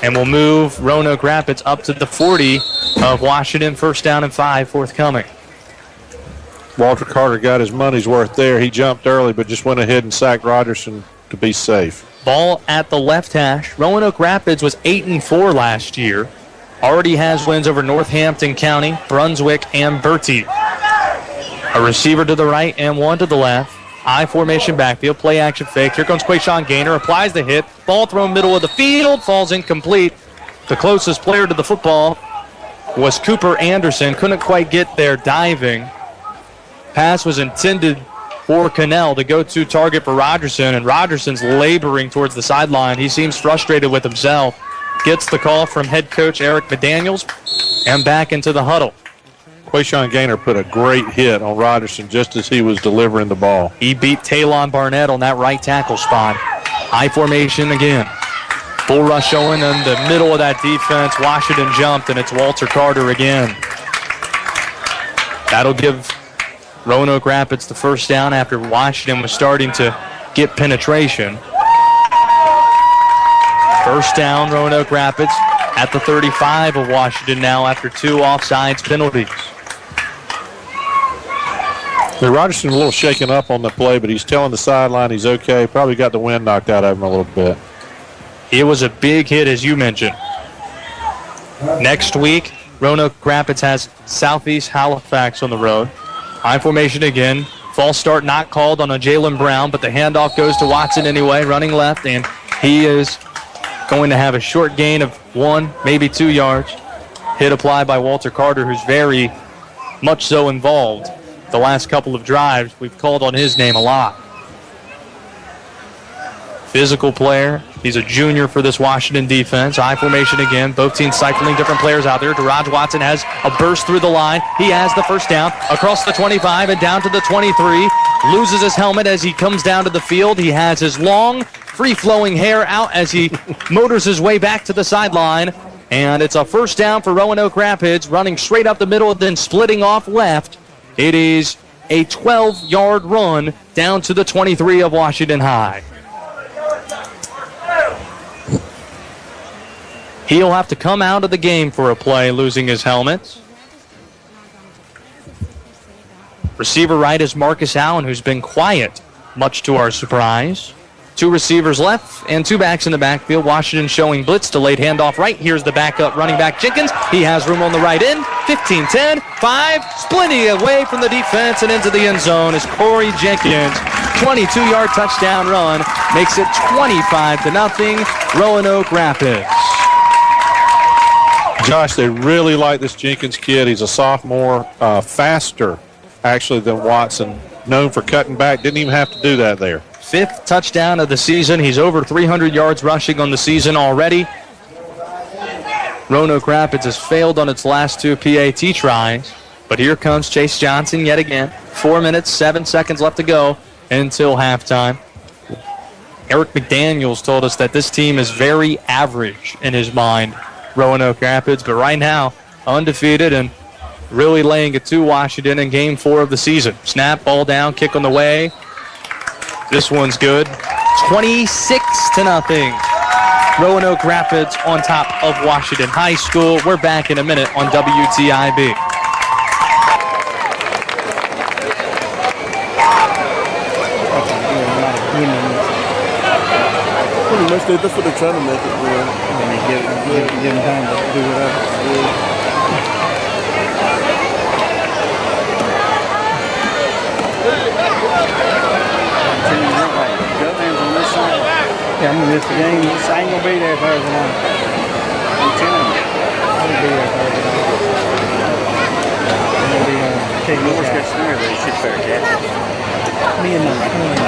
and we'll move Roanoke Rapids up to the 40 of Washington. 1st down and 5 forthcoming. Walter Carter got his money's worth there. He jumped early, but just went ahead and sacked Rogerson to be safe. Ball at the left hash. Roanoke Rapids was 8-4 last year. Already has wins over Northampton County, Brunswick, and Bertie. A receiver to the right and one to the left. I formation backfield, play action fake. Here comes Quayshawn Gaynor, applies the hit. Ball thrown middle of the field, falls incomplete. The closest player to the football was Cooper Anderson. Couldn't quite get there diving. Pass was intended for Cannell, the go-to target for Rogerson, and Rogerson's laboring towards the sideline. He seems frustrated with himself. Gets the call from head coach Eric McDaniels and back into the huddle. Quayshawn Gaynor put a great hit on Rogerson just as he was delivering the ball. He beat Talon Barnett on that right tackle spot. High formation again. Bull rush showing in the middle of that defense. Washington jumped, and it's Walter Carter again. That'll give Roanoke Rapids the 1st down after Washington was starting to get penetration. 1st down, Roanoke Rapids at the 35 of Washington now after 2 offsides penalties. Rogerson a little shaken up on the play, but he's telling the sideline he's okay. Probably got the wind knocked out of him a little bit. It was a big hit, as you mentioned. Next week, Roanoke Rapids has Southeast Halifax on the road. High formation again. False start not called on a Jalen Brown, but the handoff goes to Watson anyway, running left, and he is going to have a short gain of 1, maybe 2 yards. Hit applied by Walter Carter, who's very much so involved. The last couple of drives, we've called on his name a lot. Physical player. He's a junior for this Washington defense. I formation again. Both teams cycling different players out there. Daraj Watson has a burst through the line. He has the 1st down across the 25 and down to the 23. Loses his helmet as he comes down to the field. He has his long, free-flowing hair out as he motors his way back to the sideline. And it's a 1st down for Roanoke Rapids, running straight up the middle, then splitting off left. It is a 12-yard run down to the 23 of Washington High. He'll have to come out of the game for a play, losing his helmet. Receiver right is Marcus Allen, who's been quiet, much to our surprise. 2 receivers left and 2 backs in the backfield. Washington showing blitz, delayed handoff right. Here's the backup running back Jenkins. He has room on the right end. 15-10, 5, splitting away from the defense and into the end zone is Corey Jenkins. 22-yard touchdown run makes it 25-0 Roanoke Rapids. Josh, they really like this Jenkins kid. He's a sophomore, faster actually than Watson, known for cutting back. Didn't even have to do that there. 5th touchdown of the season. He's over 300 yards rushing on the season already. Roanoke Rapids has failed on its last 2 PAT tries, but here comes Chase Johnson yet again. 4 minutes, 7 seconds left to go until halftime. Eric McDaniels told us that this team is very average in his mind, Roanoke Rapids, but right now undefeated and really laying it to Washington in game 4 of the season. Snap, ball down, kick on the way. This one's good. 26-0. Roanoke Rapids on top of Washington High School. We're back in a minute on WTIB. Pretty much that's what they're trying to make it for. And they give them time to do whatever. Yeah, I'm going to miss the game. I ain't going to be there Thursday night. I'm telling you. I'm going to be there Thursday night. I'm going to be taking a look at it. They should fair catch it. Me and my friend.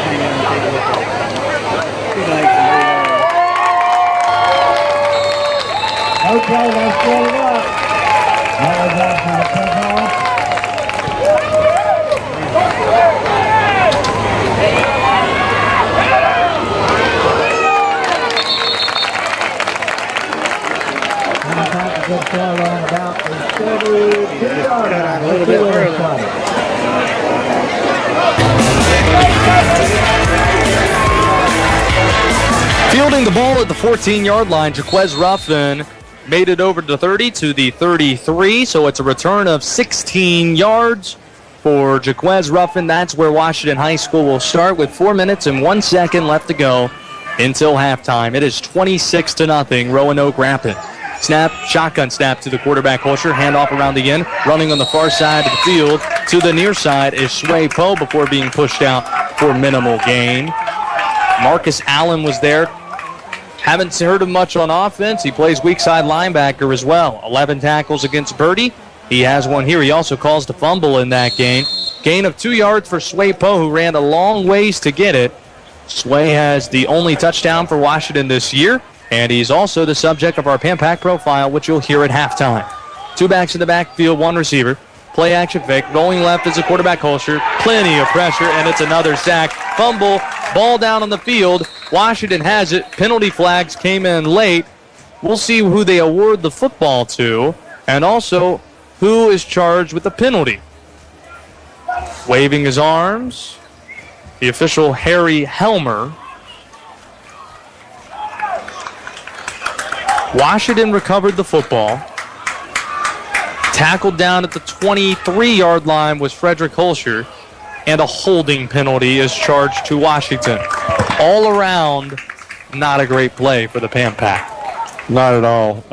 Hang out and take a look at it. Good night to me. Okay, let's get it up. That was up from the kickoff. Good throw on about the 32-yard line. A little bit further. Fielding the ball at the 14-yard line, Jaquez Ruffin made it over the 30 to the 33, so it's a return of 16 yards for Jaquez Ruffin. That's where Washington High School will start with 4 minutes and 1 second left to go until halftime. It is 26-0 Roanoke Rapids. Snap, shotgun snap to the quarterback Holscher. Handoff around the end. Running on the far side of the field to the near side is Sway Poe before being pushed out for minimal gain. Marcus Allen was there. Haven't heard him much on offense. He plays weak side linebacker as well. 11 tackles against Birdie. He has one here. He also caused a fumble in that game. Gain of 2 yards for Sway Poe, who ran a long ways to get it. Sway has the only touchdown for Washington this year. And he's also the subject of our Pan-Pac profile, which you'll hear at halftime. 2 backs in the backfield, 1 receiver. Play action fake. Rolling left is a quarterback Holscher. Plenty of pressure, and it's another sack. Fumble. Ball down on the field. Washington has it. Penalty flags came in late. We'll see who they award the football to, and also who is charged with the penalty. Waving his arms, the official Harry Helmer. Washington recovered the football. Tackled down at the 23-yard line was Frederick Holscher, and a holding penalty is charged to Washington. All around, not a great play for the Pan-Pac. Not at all.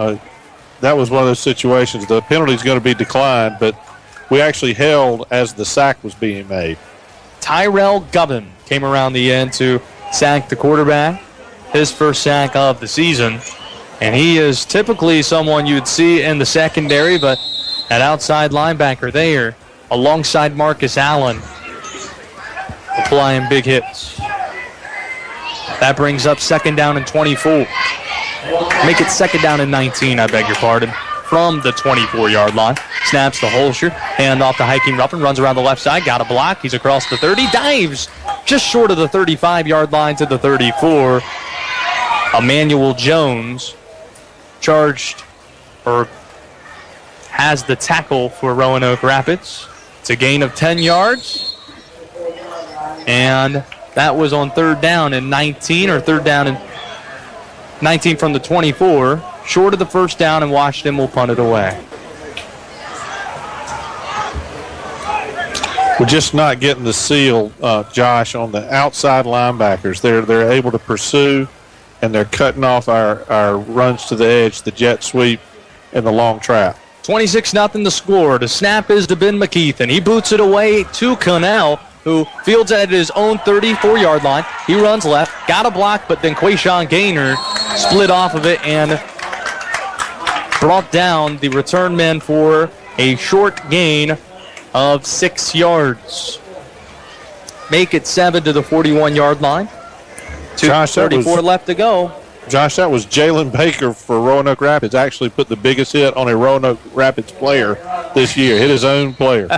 That was one of those situations. The penalty is going to be declined, but we actually held as the sack was being made. Tyrell Gubbin came around the end to sack the quarterback, his first sack of the season. And he is typically someone you'd see in the secondary, but at outside linebacker there, alongside Marcus Allen, applying big hits. That brings up 2nd down and 24. Make it 2nd down and 19, I beg your pardon, from the 24-yard line. Snaps to Holscher, hand off to Hiking Ruffin, runs around the left side, got a block, he's across the 30, dives just short of the 35-yard line to the 34. Emmanuel Jones charged or has the tackle for Roanoke Rapids. It's a gain of 10 yards. And that was on third down and 19, or third down and 19 from the 24. Short of the first down, and Washington will punt it away. We're just not getting the seal, Josh, on the outside linebackers. They're able to pursue, and they're cutting off our runs to the edge, the jet sweep, and the long trap. 26-0 the score. The snap is to Ben McKeithen. He boots it away to Connell, who fields at his own 34-yard line. He runs left, got a block, but then Quayshawn Gaynor split off of it and brought down the return man for a short gain of 6 yards. Make it 7 to the 41-yard line. 2:34 left to go. Josh, that was Jalen Baker for Roanoke Rapids. Actually put the biggest hit on a Roanoke Rapids player this year. Hit his own player.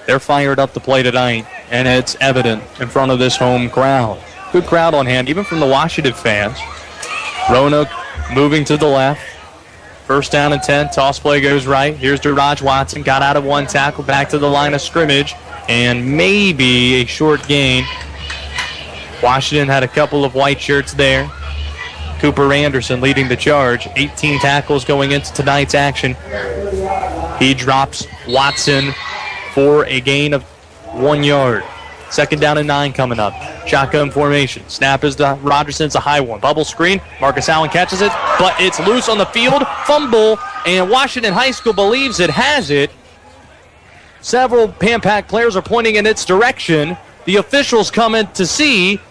They're fired up to play tonight, and it's evident in front of this home crowd. Good crowd on hand, even from the Washington fans. Roanoke moving to the left. First down and 10. Toss play goes right. Here's Duraj Watson. Got out of one tackle, back to the line of scrimmage, and maybe a short gain. Washington had a couple of white shirts there. Cooper Anderson leading the charge. 18 tackles going into tonight's action. He drops Watson for a gain of 1 yard. Second down and 9 coming up. Shotgun formation. Snap is to Rogerson. It's a high one. Bubble screen. Marcus Allen catches it, but it's loose on the field. Fumble, and Washington High School believes it has it. Several Pan Pac players are pointing in its direction. The officials come in to see.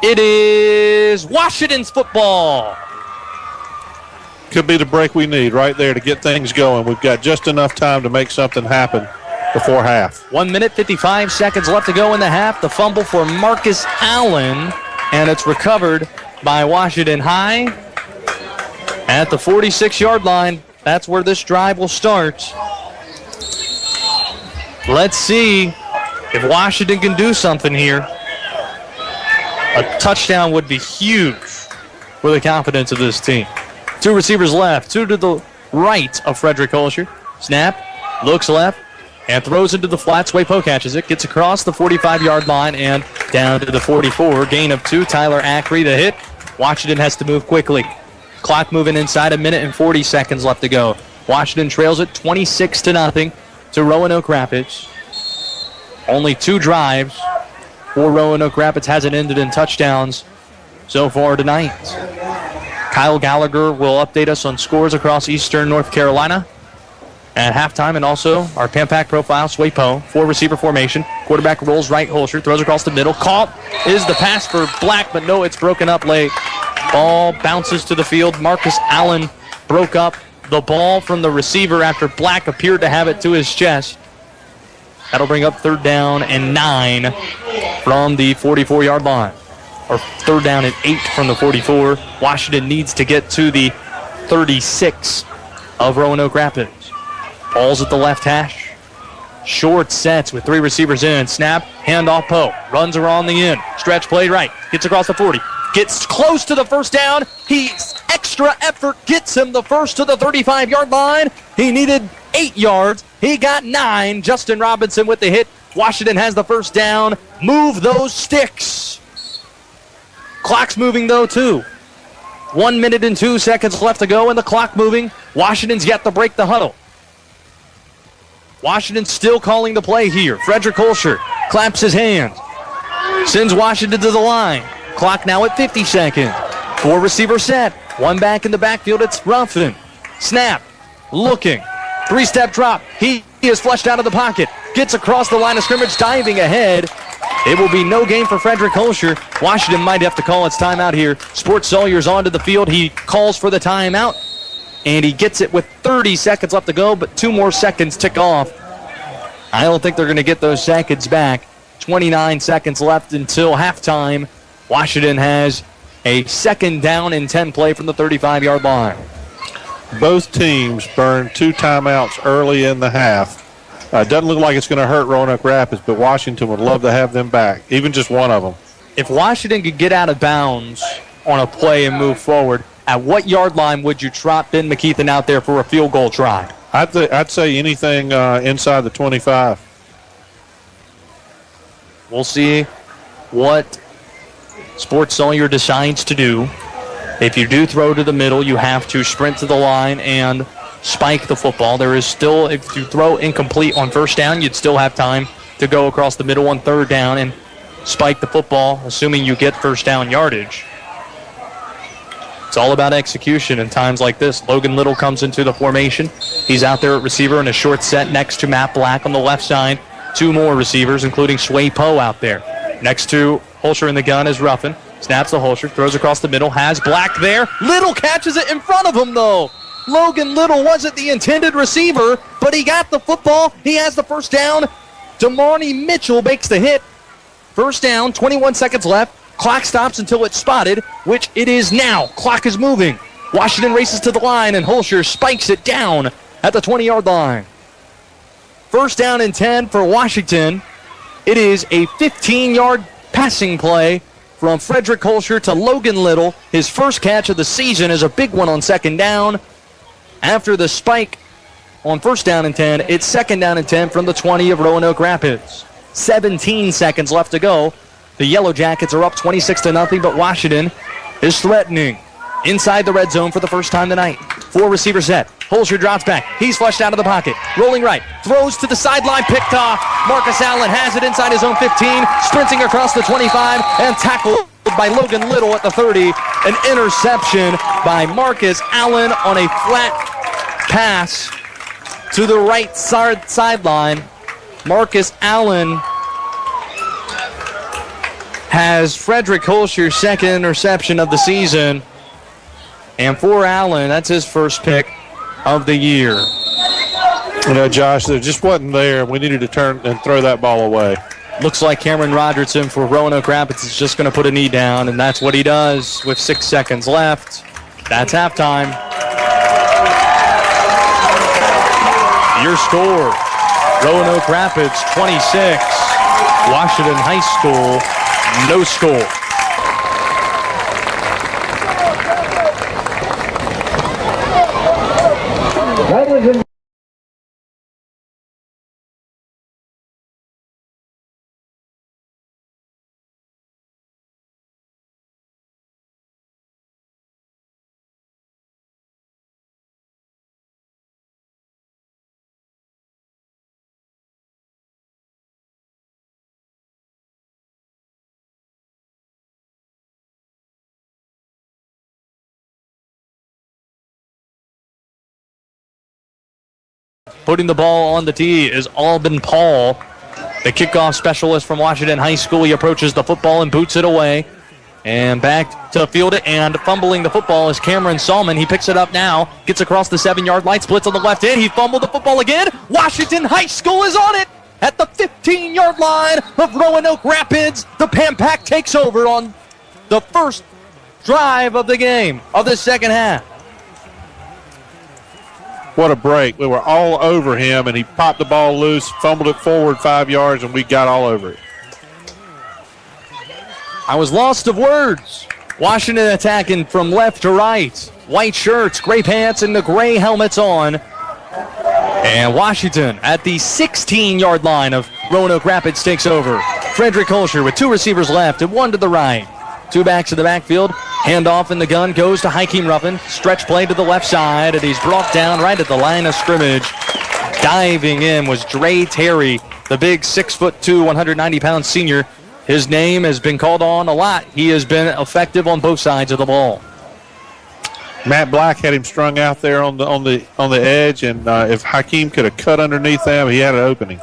It is Washington's football. Could be the break we need right there to get things going. We've got just enough time to make something happen before half. 1 minute, 55 seconds left to go in the half. The fumble for Marcus Allen, and it's recovered by Washington High at the 46-yard line. That's where this drive will start. Let's see if Washington can do something here. A touchdown would be huge for the confidence of this team. Two receivers left, two to the right of Frederick Holscher. Snap, looks left, and throws into the flat. Swaypo catches it, gets across the 45-yard line and down to the 44. Gain of 2. Tyler Ackery, the hit. Washington has to move quickly. Clock moving inside, 1 minute and 40 seconds left to go. Washington trails it 26-0 to Roanoke Rapids. Only 2 drives for Roanoke Rapids hasn't ended in touchdowns so far tonight. Kyle Gallagher will update us on scores across Eastern North Carolina at halftime, and also our Pan Pac profile, Swaypo, 4-receiver formation. Quarterback rolls right, Holscher throws across the middle. Caught is the pass for Black, but no, it's broken up late. Ball bounces to the field. Marcus Allen broke up the ball from the receiver after Black appeared to have it to his chest. That'll bring up third down and 9 from the 44-yard line. Or third down and 8 from the 44. Washington needs to get to the 36 of Roanoke Rapids. Ball's at the left hash. Short sets with 3 receivers in. Snap, handoff, Poe. Runs around the end. Stretch play right. Gets across the 40. Gets close to the first down. He's extra effort gets him the first to the 35-yard line. He needed 8 yards. He got 9. Justin Robinson with the hit. Washington has the first down. Move those sticks. Clock's moving, though, too. 1 minute and 2 seconds left to go, and the clock moving. Washington's yet to break the huddle. Washington still calling the play here. Frederick Holscher claps his hands. Sends Washington to the line. Clock now at 50 seconds. 4 receiver set. 1 back in the backfield. It's Ruffin. Snap. Looking. 3-step drop. He is flushed out of the pocket. Gets across the line of scrimmage, diving ahead. It will be no gain for Frederick Holscher. Washington might have to call its timeout here. Sport Sawyer's onto the field. He calls for the timeout, and he gets it with 30 seconds left to go, but 2 more seconds tick off. I don't think they're going to get those seconds back. 29 seconds left until halftime. Washington has a second down and 10 play from the 35-yard line. Both teams burned 2 timeouts early in the half. It doesn't look like it's going to hurt Roanoke Rapids, but Washington would love to have them back, even just one of them. If Washington could get out of bounds on a play and move forward, at what yard line would you trot Ben McKeithen out there for a field goal try? I'd say anything inside the 25. We'll see what Sports Sawyer decides to do. If you do throw to the middle, you have to sprint to the line and spike the football. There is still, if you throw incomplete on first down, you'd still have time to go across the middle on third down and spike the football, assuming you get first down yardage. It's all about execution in times like this. Logan Little comes into the formation. He's out there at receiver in a short set next to Matt Black on the left side. Two more receivers, including Sway Poe out there. Next to Holscher in the gun is Ruffin. Snaps the Holscher, throws across the middle, has Black there. Little catches it in front of him, though. Logan Little wasn't the intended receiver, but he got the football. He has the first down. Damani Mitchell makes the hit. First down, 21 seconds left. Clock stops until it's spotted, which it is now. Clock is moving. Washington races to the line, and Holscher spikes it down at the 20-yard line. First down and 10 for Washington. It is a 15-yard passing play from Frederick Holscher to Logan Little. His first catch of the season is a big one on second down. After the spike on first down and 10, it's second down and 10 from the 20 of Roanoke Rapids. 17 seconds left to go. The Yellow Jackets are up 26-0, but Washington is threatening inside the red zone for the first time tonight. Four receiver set. Holscher drops back. He's flushed out of the pocket. Rolling right. Throws to the sideline. Picked off. Marcus Allen has it inside his own 15. Sprinting across the 25 and tackled by Logan Little at the 30. An interception by Marcus Allen on a flat pass to the right sideline. Marcus Allen has Frederick Holscher's second interception of the season. And for Allen, that's his first pick of the year. You know, Josh, there just wasn't there. We needed to turn and throw that ball away. Looks like Cameron Rogerson for Roanoke Rapids is just going to put a knee down, and that's what he does with 6 seconds left. That's halftime. Your score, Roanoke Rapids 26, Washington High School, no score. Ladies and putting the ball on the tee is Alban Paul, the kickoff specialist from Washington High School. He approaches the football and boots it away. And back to field it, and fumbling the football is Cameron Salmon. He picks it up now, gets across the 7-yard line, splits on the left end. He fumbled the football again. Washington High School is on it at the 15-yard line of Roanoke Rapids. The Pan Pac takes over on the first drive of the game, of the second half. What a break. We were all over him, and he popped the ball loose, fumbled it forward 5 yards, and we got all over it. I was lost of words. Washington attacking from left to right. White shirts, gray pants, and the gray helmets on. And Washington at the 16-yard line of Roanoke Rapids takes over. Frederick Holscher with two receivers left and one to the right. Two backs in the backfield. Handoff in the gun goes to Hakeem Ruffin. Stretch play to the left side, and he's brought down right at the line of scrimmage. Diving in was Dre Terry, the big 6'2", 190-pound senior. His name has been called on a lot. He has been effective on both sides of the ball. Matt Black had him strung out there on the edge, and if Hakeem could have cut underneath that, he had an opening.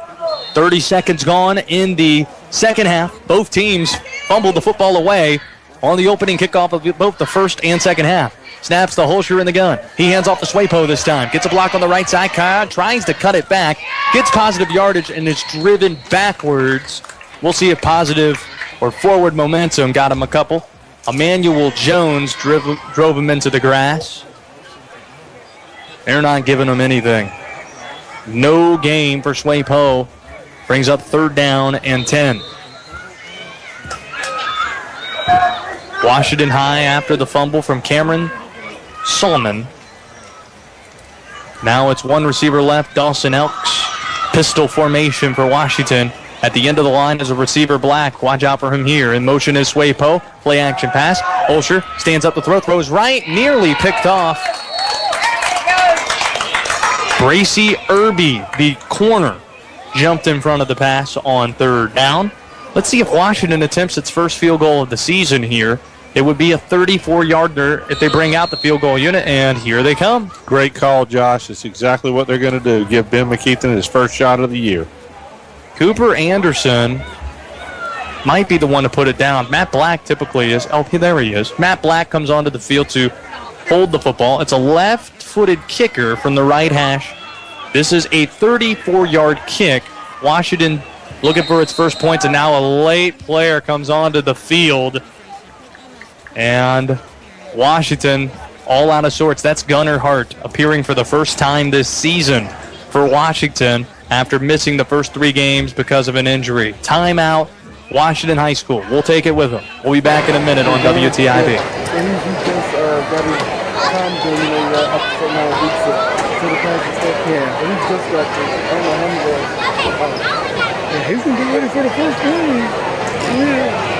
30 seconds gone in the second half. Both teams fumbled the football away on the opening kickoff of both the first and second half. Snaps the Holscher in the gun. He hands off to Swapo this time. Gets a block on the right side. Kyle tries to cut it back. Gets positive yardage and is driven backwards. We'll see if positive or forward momentum got him a couple. Emmanuel Jones drove him into the grass. They're not giving him anything. No gain for Swapo. Brings up third down and 10. Washington High after the fumble from Cameron Solomon. Now it's one receiver left, Dawson Elks. Pistol formation for Washington. At the end of the line is a receiver Black. Watch out for him here. In motion is Sway Poe. Play action pass. Olsher stands up to throw. Throws right. Nearly picked off. Bracy Irby, the corner, jumped in front of the pass on third down. Let's see if Washington attempts its first field goal of the season here. It would be a 34-yarder if they bring out the field goal unit, and here they come. Great call, Josh. It's exactly what they're going to do. Give Ben McKeithen his first shot of the year. Cooper Anderson might be the one to put it down. Matt Black typically is. Oh, there he is. Matt Black comes onto the field to hold the football. It's a left-footed kicker from the right hash. This is a 34-yard kick. Washington looking for its first points, and now a late player comes onto the field. And Washington all out of sorts. That's Gunnar Hart appearing for the first time this season for Washington after missing the first 3 games because of an injury. Timeout, Washington High School. We'll take it with them. We'll be back in a minute on WTIB. He's going to get ready for the first game. Yeah.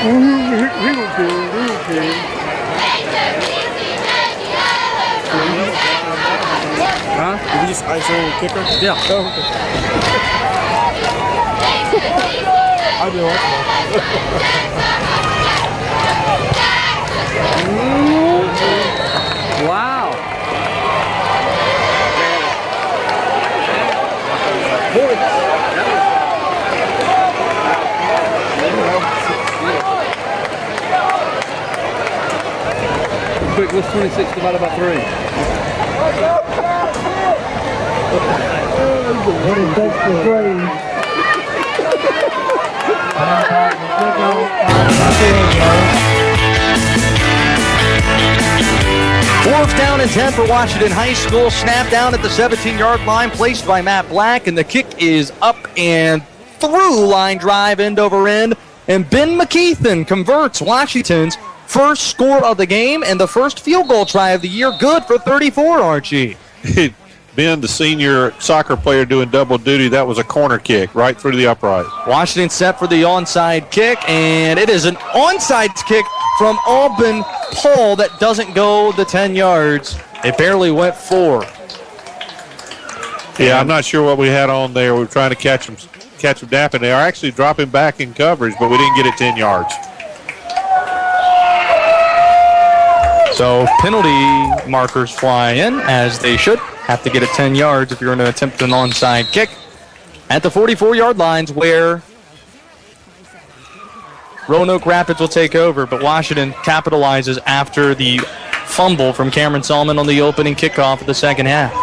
He was good. Huh? Did he just ISO kicker? Yeah. Oh, okay. I do it. Wow. Quick, what's 26 divided by 3? 26 to 3. Fourth down and 10 for Washington High School. Snap down at the 17-yard line, placed by Matt Black, and the kick is up and through. Line drive end over end, and Ben McKeithen converts Washington's first score of the game and the first field goal try of the year. Good for 34, Archie. Ben, the senior soccer player doing double duty, that was a corner kick right through the upright. Washington set for the onside kick, and it is an onside kick from Alban Paul that doesn't go the 10 yards. It barely went 4. Yeah, I'm not sure what we had on there. We were trying to catch them napping. They are actually dropping back in coverage, but we didn't get it 10 yards. So penalty markers fly in, as they should. Have to get it 10 yards if you're going to attempt an onside kick. At the 44-yard lines where Roanoke Rapids will take over, but Washington capitalizes after the fumble from Cameron Solomon on the opening kickoff of the second half.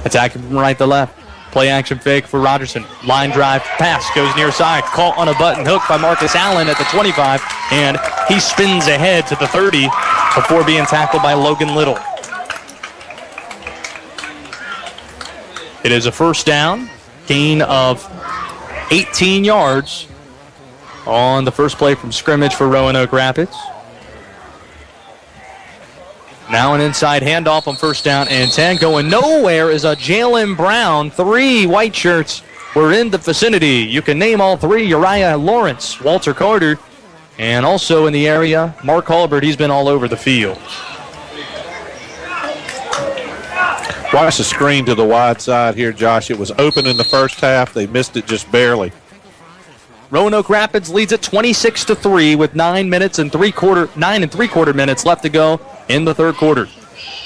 Attacking from right to left. Play action fake for Rogerson. Line drive pass goes near side. Caught on a button hook by Marcus Allen at the 25, and he spins ahead to the 30 before being tackled by Logan Little. It is a first down, gain of 18 yards on the first play from scrimmage for Roanoke Rapids. Now an inside handoff on first down and 10. Going nowhere is a Jalen Brown. 3 white shirts were in the vicinity. You can name all 3. Uriah Lawrence, Walter Carter, and also in the area, Mark Halbert. He's been all over the field. Watch the screen to the wide side here, Josh. It was open in the first half. They missed it just barely. Roanoke Rapids leads it 26-3 with 9 and 3/4 minutes left to go in the third quarter.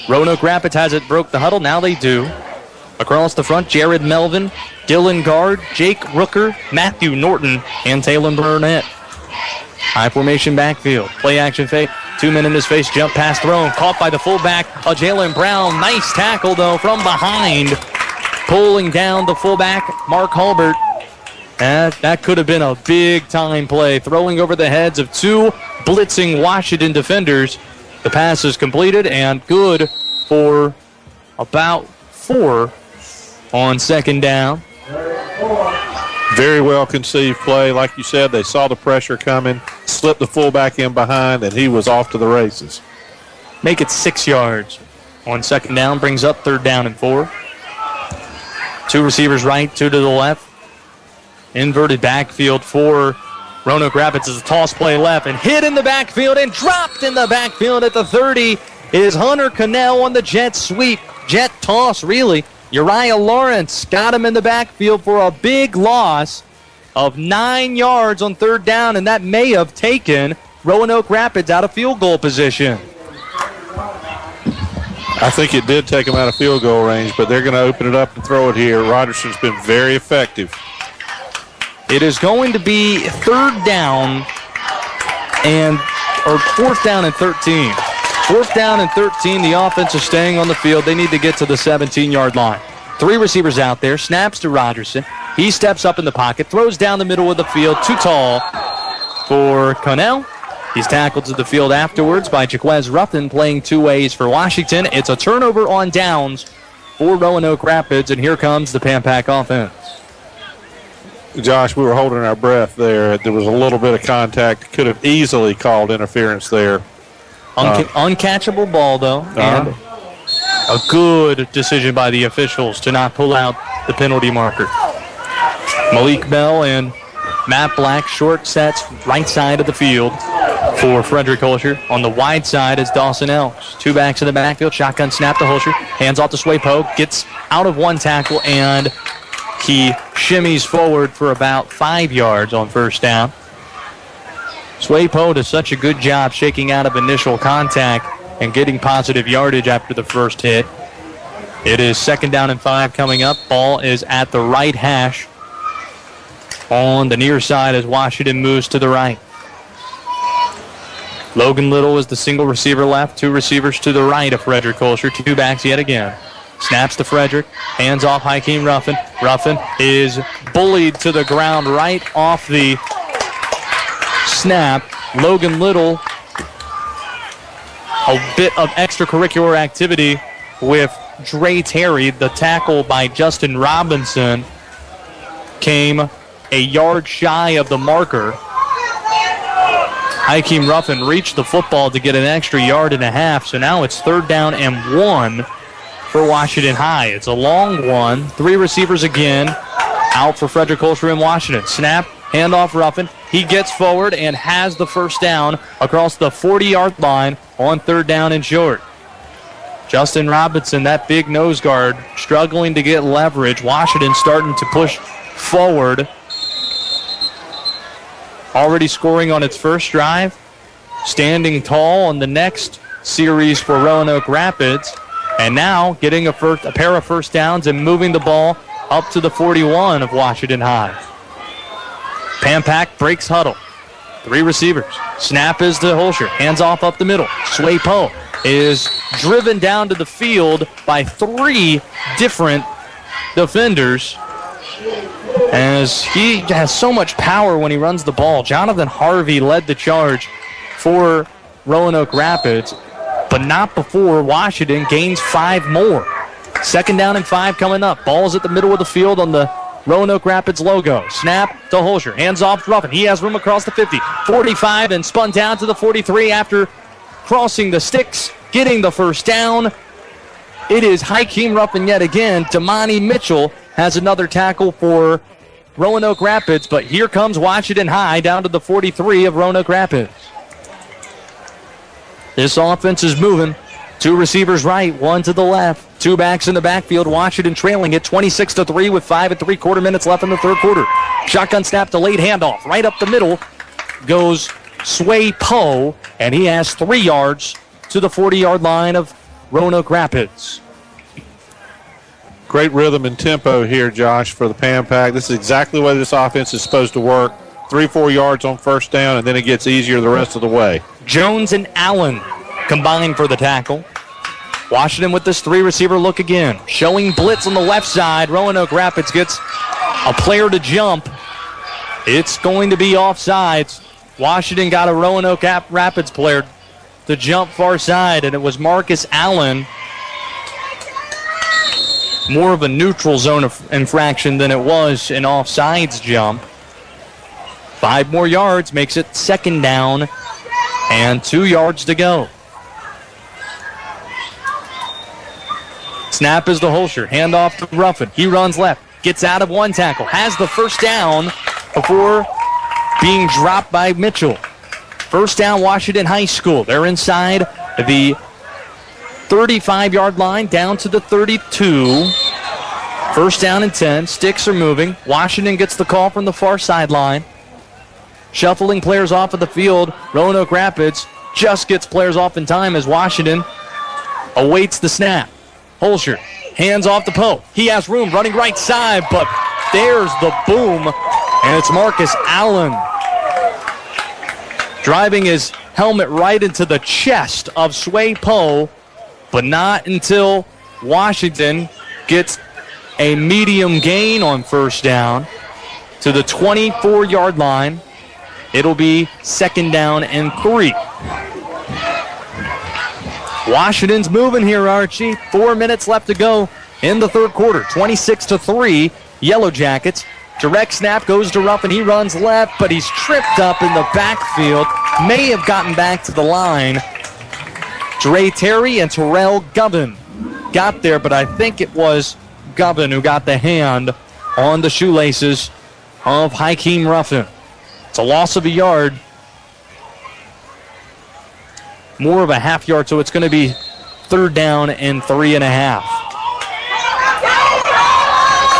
Roanoke Rapids has it, broke the huddle. Now they do. Across the front, Jared Melvin, Dylan Gard, Jake Rooker, Matthew Norton, and Taylor Burnett. High formation backfield. Play action fake. 2 men in his face. Jump pass thrown. Caught by the fullback, Jalen Brown. Nice tackle, though, from behind. Pulling down the fullback, Mark Halbert. That could have been a big-time play. Throwing over the heads of 2 blitzing Washington defenders. The pass is completed and good for about 4 on second down. Very well conceived play. Like you said, they saw the pressure coming, slipped the fullback in behind, and he was off to the races. Make it 6 yards. On second down, brings up 3rd down and 4. 2 receivers right, 2 to the left. Inverted backfield for Roanoke Rapids is a toss play left and hit in the backfield and dropped in the backfield at the 30 is Hunter Cannell on the jet sweep. Jet toss, really. Uriah Lawrence got him in the backfield for a big loss of 9 yards on 3rd down, and that may have taken Roanoke Rapids out of field goal position. I think it did take them out of field goal range, but they're going to open it up and throw it here. Rogerson's been very effective. It is going to be 4th down and 13. 4th down and 13. The offense is staying on the field. They need to get to the 17-yard line. 3 receivers out there. Snaps to Rogerson. He steps up in the pocket, throws down the middle of the field. Too tall for Connell. He's tackled to the field afterwards by Jaquez Ruffin, playing 2 ways for Washington. It's a turnover on downs for Roanoke Rapids, and here comes the Pan-Pac offense. Josh, we were holding our breath there. There was a little bit of contact. Could have easily called interference there. Uncatchable ball, though, and a good decision by the officials to not pull out the penalty marker. Malik Bell and Matt Black, short sets, right side of the field for Frederick Holscher. On the wide side is Dawson Elks. 2 backs in the backfield, shotgun snap to Holscher, hands off to Sway Poe, gets out of 1 tackle, and he shimmies forward for about 5 yards on 1st down. Sway Poe does such a good job shaking out of initial contact and getting positive yardage after the first hit. It is 2nd down and 5 coming up. Ball is at the right hash on the near side as Washington moves to the right. Logan Little is the single receiver left. 2 receivers to the right of Frederick Holscher. 2 backs yet again. Snaps to Frederick. Hands off Hakeem Ruffin. Ruffin is bullied to the ground right off the snap. Logan Little, a bit of extracurricular activity with Dre Terry. The tackle by Justin Robinson came a yard shy of the marker. Hakeem Ruffin reached the football to get an extra 1.5 yards, so now it's 3rd down and 1 for Washington High. It's a long one. 3 receivers again out for Frederick Holscher in Washington. Snap, handoff Ruffin. He gets forward and has the 1st down across the 40-yard line on 3rd down and short. Justin Robinson, that big nose guard, struggling to get leverage. Washington starting to push forward. Already scoring on its first drive. Standing tall on the next series for Roanoke Rapids. And now getting a pair of 1st downs and moving the ball up to the 41 of Washington High. Pan-Pac breaks huddle. 3 receivers. Snap is to Holscher. Hands off up the middle. Sway Poe is driven down to the field by 3 different defenders as he has so much power when he runs the ball. Jonathan Harvey led the charge for Roanoke Rapids, but not before Washington gains 5 more. 2nd down and 5 coming up. Ball's at the middle of the field on the Roanoke Rapids logo. Snap to Holscher. Hands off Ruffin. He has room across the 50. 45 and spun down to the 43 after crossing the sticks, getting the 1st down. It is Hakeem Ruffin yet again. Damani Mitchell has another tackle for Roanoke Rapids, but here comes Washington High down to the 43 of Roanoke Rapids. This offense is moving. 2 receivers right, 1 to the left. 2 backs in the backfield. Washington trailing it 26-3 with 5 3/4 minutes left in the 3rd quarter. Shotgun snap, delayed handoff. Right up the middle goes Sway Poe, and he has 3 yards to the 40-yard line of Roanoke Rapids. Great rhythm and tempo here, Josh, for the Pan-Pac. This is exactly the way this offense is supposed to work. 3-4 yards on 1st down, and then it gets easier the rest of the way. Jones and Allen combined for the tackle. Washington with this 3-receiver look again. Showing blitz on the left side. Roanoke Rapids gets a player to jump. It's going to be offsides. Washington got a Roanoke Rapids player to jump far side, and it was Marcus Allen. more of a neutral zone infraction than it was an offsides jump. 5 more yards makes it 2nd down and 2 yards to go. Snap is to Holscher. Hand off to Ruffin. He runs left. Gets out of 1 tackle. Has the 1st down before being dropped by Mitchell. 1st down, Washington High School. They're inside the 35-yard line down to the 32. 1st down and 10. Sticks are moving. Washington gets the call from the far sideline. Shuffling players off of the field. Roanoke Rapids just gets players off in time as Washington awaits the snap. Holscher, hands off to Poe. He has room running right side, but there's the boom, and it's Marcus Allen driving his helmet right into the chest of Sway Poe, but not until Washington gets a medium gain on 1st down to the 24-yard line. It'll be 2nd down and 3. Washington's moving here, Archie. 4 minutes left to go in the 3rd quarter. 26-3, Yellow Jackets. Direct snap goes to Ruffin. He runs left, but he's tripped up in the backfield. May have gotten back to the line. Dre Terry and Terrell Gubbin got there, but I think it was Gubbin who got the hand on the shoelaces of Hakeem Ruffin. It's a loss of a yard. More of a half yard, so it's going to be 3rd down and 3.5.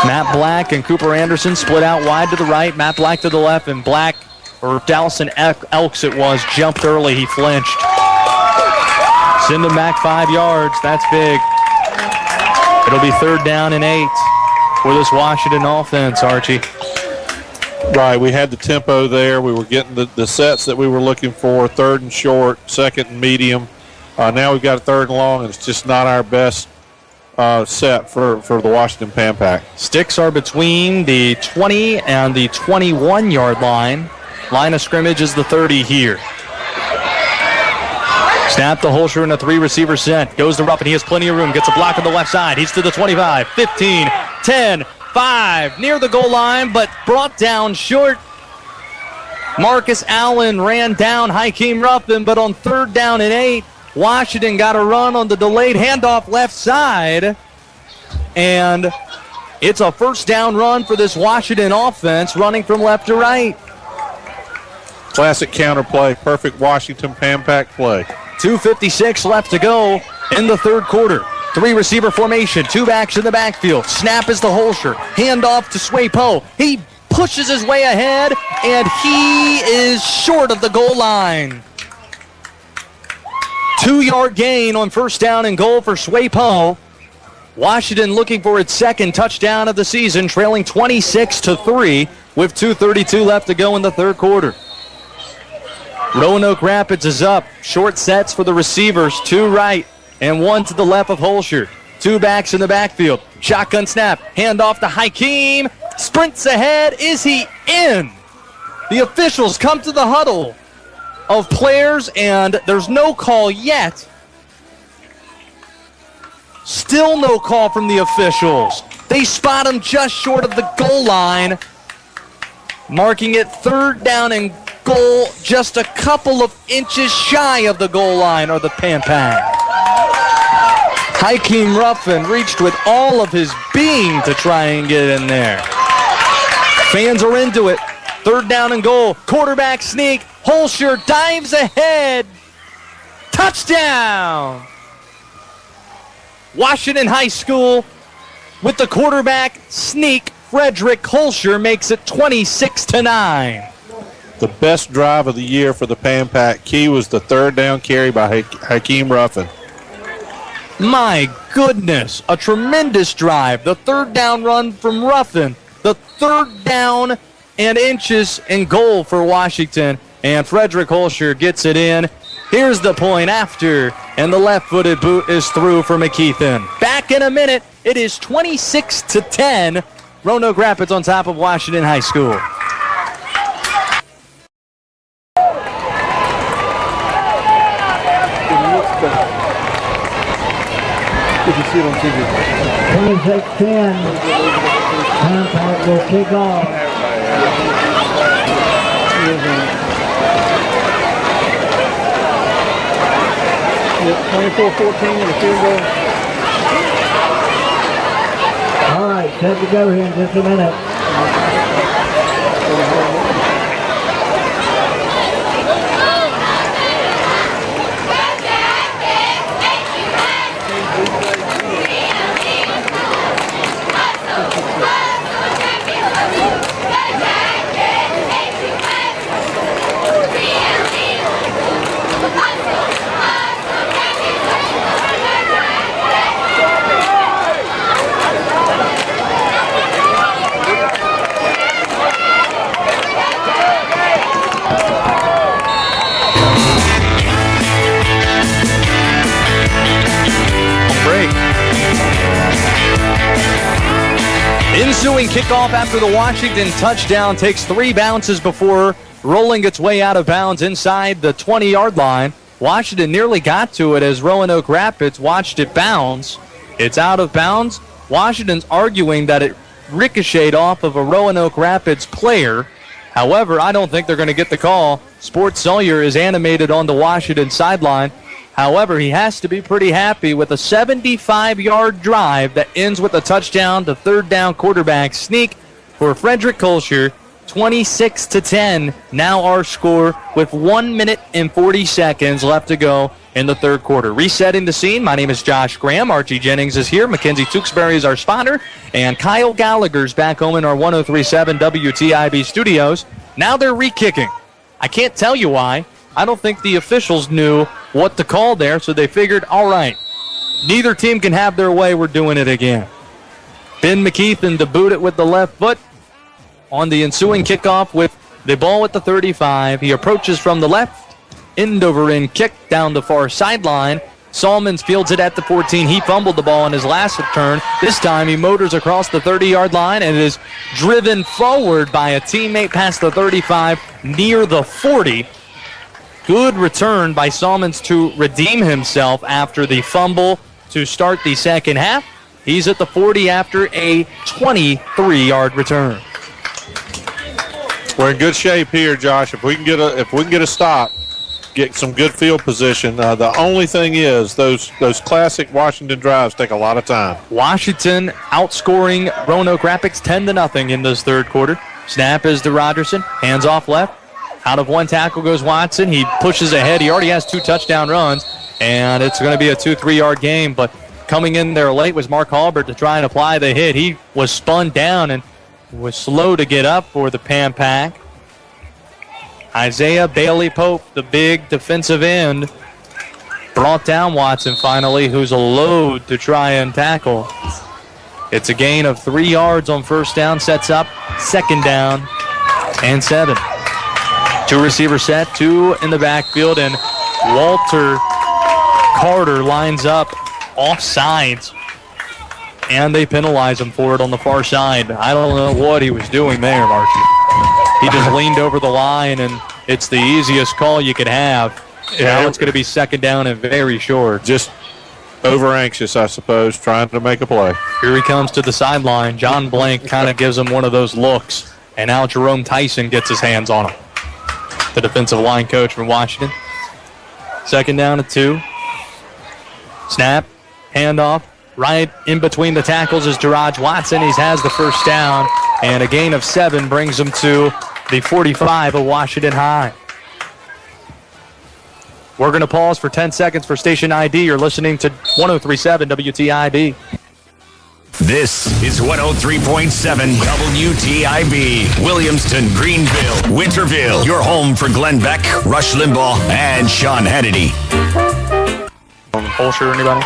Matt Black and Cooper Anderson split out wide to the right. Matt Black to the left, and Black, or Dallison Elks it was, jumped early. He flinched. Send him back 5 yards. That's big. It'll be 3rd down and 8 for this Washington offense, Archie. Right, we had the tempo there. We were getting the sets that we were looking for, 3rd and short, 2nd and medium. Now we've got a 3rd and long, and it's just not our best set for the Washington Pan Pack. Sticks are between the 20 and the 21-yard line. Line of scrimmage is the 30 here. Snap to Holscher in a 3-receiver set. Goes to Ruffin. He has plenty of room. Gets a block on the left side. He's to the 25, 15, 10, 5, near the goal line, but brought down short. Marcus Allen ran down Hakeem Ruffin, but on 3rd down and 8, Washington got a run on the delayed handoff left side, and it's a 1st down run for this Washington offense, running from left to right. Classic counter play, perfect Washington Pan Pack play. 2:56 left to go in the 3rd quarter. 3-receiver formation, 2 backs in the backfield. Snap is to Holscher. Hand off to Sway Poe. He pushes his way ahead, and he is short of the goal line. 2-yard gain on 1st down and goal for Sway Poe. Washington looking for its 2nd touchdown of the season, trailing 26-3 with 2:32 left to go in the 3rd quarter. Roanoke Rapids is up. Short sets for the receivers, 2 right and 1 to the left of Holscher. 2 backs in the backfield. Shotgun snap. Hand off to Hakeem. Sprints ahead. Is he in? The officials come to the huddle of players, and there's no call yet. Still no call from the officials. They spot him just short of the goal line, marking it 3rd down and goal, just a couple of inches shy of the goal line, or the Pan Pack. Hakeem Ruffin reached with all of his being to try and get in there. Fans are into it. 3rd down and goal. Quarterback sneak. Holscher dives ahead. Touchdown! Washington High School with the quarterback sneak. Frederick Holscher makes it 26-9. The best drive of the year for the Pan Pack. Key was the 3rd down carry by Hakeem Ruffin. My goodness, a tremendous drive. The 3rd down run from Ruffin. The 3rd down and inches and goal for Washington. And Frederick Holscher gets it in. Here's the point after, and the left-footed boot is through for McKeithen. Back in a minute. It is 26-10. Roanoke Rapids on top of Washington High School. You can see it on TV. 26-10. Pack will kick off. Yep, 24-14 and a field goal. All right, set to go here in just a minute. Ensuing kickoff after the Washington touchdown takes 3 bounces before rolling its way out of bounds inside the 20-yard line. Washington nearly got to it as Roanoke Rapids watched it bounce. It's out of bounds. Washington's arguing that it ricocheted off of a Roanoke Rapids player. However, I don't think they're going to get the call. Sports Sawyer is animated on the Washington sideline. However, he has to be pretty happy with a 75-yard drive that ends with a touchdown to third down quarterback sneak for Frederick Kolscher. 26-10. Now our score with 1 minute and 40 seconds left to go in the third quarter. Resetting the scene, my name is Josh Graham. Archie Jennings is here. Mackenzie Tewksbury is our spotter. And Kyle Gallagher's back home in our 103.7 WTIB studios. Now they're re-kicking. I can't tell you why. I don't think the officials knew what to call there, so they figured, all right, neither team can have their way. We're doing it again. Ben McKeithen to boot it with the left foot on the ensuing kickoff with the ball at the 35. He approaches from the left, end-over-end kick down the far sideline. Salmons fields it at the 14. He fumbled the ball on his last return. This time he motors across the 30-yard line and is driven forward by a teammate past the 35 near the 40. Good return by Salmons to redeem himself after the fumble to start the second half. He's at the 40 after a 23-yard return. We're in good shape here, Josh. If we can get a stop, get some good field position. The only thing is those classic Washington drives take a lot of time. Washington outscoring Roanoke Rapids 10-0 in this third quarter. Snap is to Rogerson. Hands off left. Out of one tackle goes Watson. He pushes ahead. He already has 2 touchdown runs, and it's going to be a 2-3-yard game. But coming in there late was Mark Halbert to try and apply the hit. He was spun down and was slow to get up for the Pan Pack. Isaiah Bailey Pope, the big defensive end, brought down Watson finally, who's a load to try and tackle. It's a gain of 3 yards on first down, sets up second down and 7. 2 receiver set, 2 in the backfield, and Walter Carter lines up off sides, and they penalize him for it on the far side. I don't know what he was doing there, Archie. He just leaned over the line, and it's the easiest call you could have. Now it's going to be second down and very short. Just over anxious, I suppose, trying to make a play. Here he comes to the sideline. John Blank kind of gives him one of those looks, and now Jerome Tyson gets his hands on him, the defensive line coach from Washington. Second down at 2. Snap, handoff, right in between the tackles is Jaraj Watson. He has the first down, and a gain of 7 brings him to the 45 of Washington High. We're going to pause for 10 seconds for station ID. You're listening to 103.7 WTIB. This is 103.7 WTIB. Williamston, Greenville, Winterville. Your home for Glenn Beck, Rush Limbaugh, and Sean Hannity. Kolscher, anybody?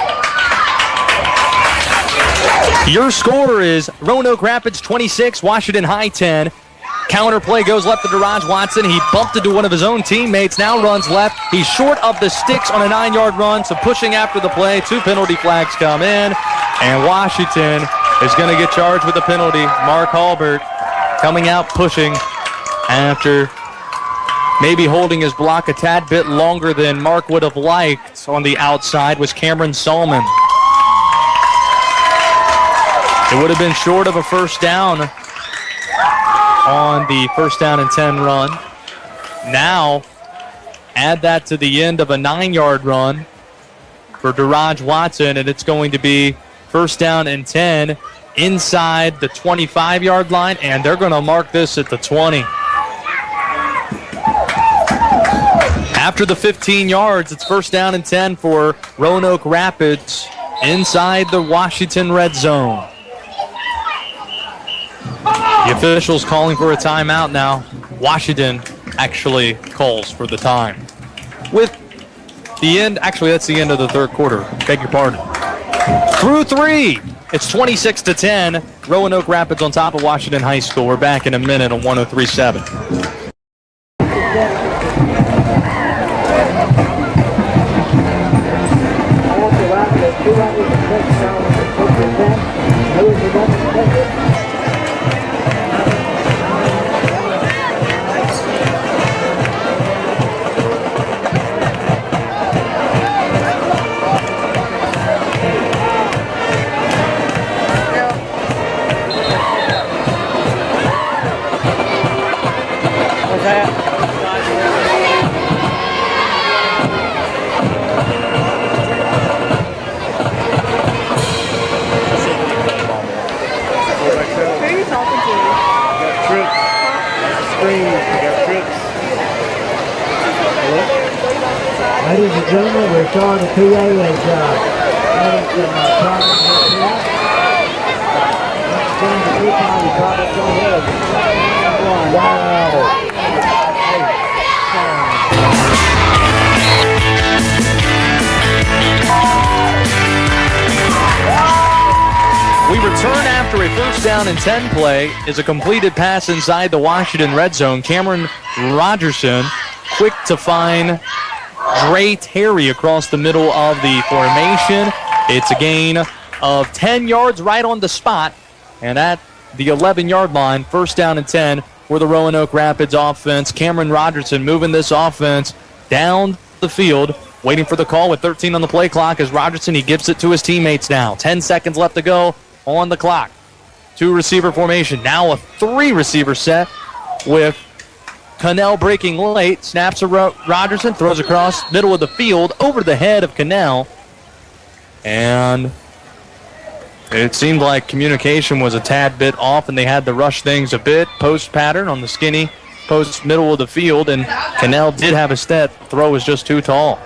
Your score is Roanoke Rapids 26, Washington High 10. Counter play goes left to Daraj Watson. He bumped into one of his own teammates, now runs left. He's short of the sticks on a 9-yard run, so pushing after the play. 2 penalty flags come in, and Washington is going to get charged with a penalty. Mark Halbert coming out pushing after maybe holding his block a tad bit longer than Mark would have liked on the outside was Cameron Salmon. It would have been short of a first down on the 1st down and 10 run. Now, add that to the end of a 9-yard run for Daraj Watson, and it's going to be 1st down and 10 inside the 25-yard line, and they're going to mark this at the 20. After the 15 yards, it's 1st down and 10 for Roanoke Rapids inside the Washington red zone. The officials calling for a timeout now. Washington actually calls for the time. With the end, actually that's the end of the third quarter. Beg your pardon. Through 3, it's 26-10. Roanoke Rapids on top of Washington High School. We're back in a minute on 103.7. Ladies and gentlemen, we're showing the PA is having some problems with that. Let's send the recon product on ahead. Wow. We return after a 1st down and 10 play is a completed pass inside the Washington red zone. Cameron Rogerson quick to find Dre Terry across the middle of the formation. It's a gain of 10 yards right on the spot. And at the 11-yard line, 1st down and 10 for the Roanoke Rapids offense. Cameron Rogerson moving this offense down the field, waiting for the call with 13 on the play clock as Rogerson, he gives it to his teammates now. 10 seconds left to go on the clock. 2-receiver formation. Now a 3-receiver set with Cannell breaking late. Snaps to Rogerson, throws across middle of the field over the head of Cannell. And it seemed like communication was a tad bit off, and they had to rush things a bit. Post pattern on the skinny post middle of the field, and Cannell did have a step. Throw was just too tall.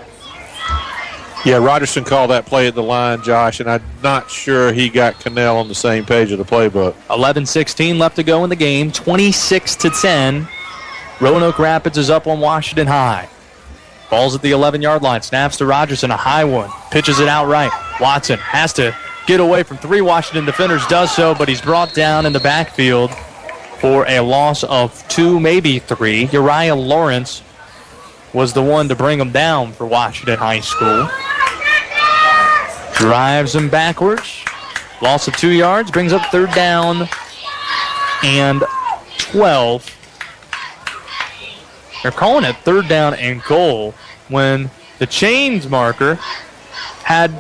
Yeah, Rogerson called that play at the line, Josh, and I'm not sure he got Cannell on the same page of the playbook. 11:16 left to go in the game. 26-10. Roanoke Rapids is up on Washington High. Ball's at the 11-yard line. Snaps to Rogerson, a high one. Pitches it outright. Watson has to get away from 3 Washington defenders, does so, but he's brought down in the backfield for a loss of 2, maybe 3. Uriah Lawrence was the one to bring him down for Washington High School. Drives him backwards. Loss of 2 yards. Brings up 3rd down and 12. They're calling it 3rd down and goal when the chains marker had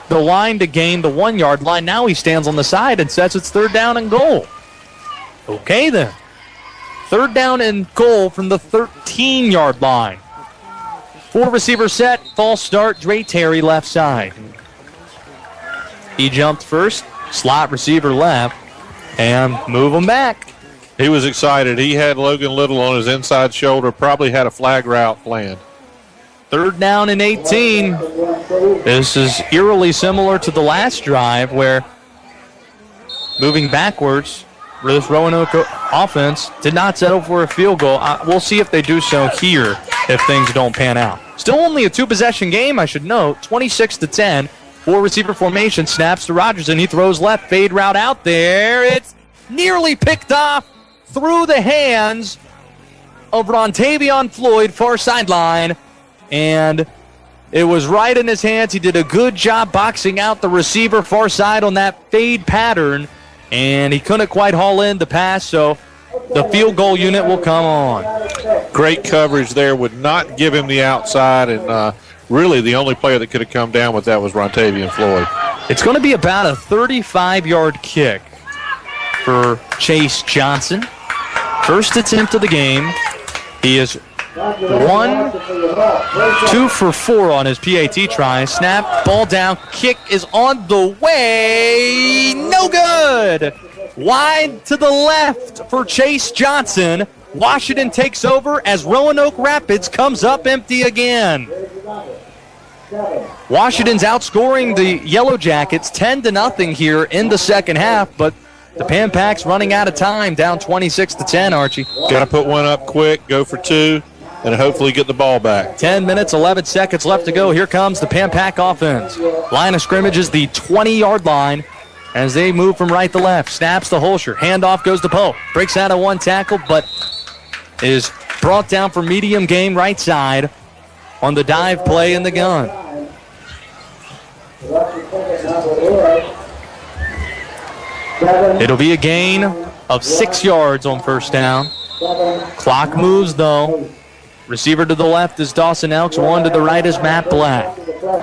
the line to gain the 1-yard line. Now he stands on the side and says it's 3rd down and goal. Okay then. 3rd down and goal from the 13-yard line. 4-receiver set, false start, Dre Terry left side. He jumped first, slot receiver left, and move him back. He was excited. He had Logan Little on his inside shoulder, probably had a flag route planned. 3rd down and 18. This is eerily similar to the last drive where moving backwards, this Roanoke offense did not settle for a field goal. We'll see if they do so here if things don't pan out. Still only a 2-possession game, I should note. 26-10. 4-receiver formation. Snaps to Rogerson. He throws left. Fade route out there. It's nearly picked off through the hands of Rontavion Floyd, far sideline. And it was right in his hands. He did a good job boxing out the receiver far side on that fade pattern. And he couldn't quite haul in the pass, so the field goal unit will come on. Great coverage there. Would not give him the outside, and really the only player that could have come down with that was Rontavion Floyd. It's going to be about a 35-yard kick for Chase Johnson. First attempt of the game. He is 2 for 4 on his PAT try. Snap, ball down, kick is on the way. No good. Wide to the left for Chase Johnson. Washington takes over as Roanoke Rapids comes up empty again. Washington's outscoring the Yellow Jackets 10-0 here in the second half, but the Pan Pac's running out of time, down 26-10, Archie. Got to put one up quick, go for 2, and hopefully get the ball back. 10 minutes, 11 seconds left to go. Here comes the Pan Pac offense. Line of scrimmage is the 20-yard line as they move from right to left. Snaps to Holscher. Handoff goes to Poe. Breaks out of one tackle, but is brought down for medium gain right side on the dive play in the gun. It'll be a gain of 6 yards on first down. Clock moves, though. Receiver to the left is Dawson Elks. One to the right is Matt Black.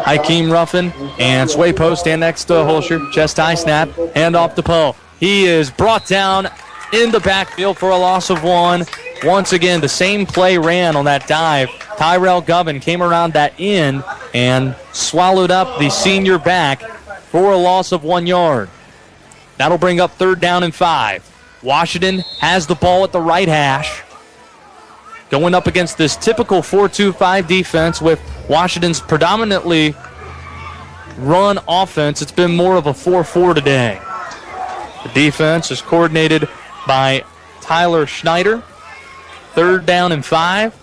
Hakeem Ruffin and Sway Poe stand next to Holscher. Chest high snap. Hand off to Poe. He is brought down in the backfield for a loss of 1. Once again, the same play ran on that dive. Tyrell Govan came around that end and swallowed up the senior back for a loss of 1 yard. That'll bring up 3rd down and 5. Washington has the ball at the right hash. Going up against this typical 4-2-5 defense with Washington's predominantly run offense. It's been more of a 4-4 today. The defense is coordinated by Tyler Schneider. 3rd down and 5.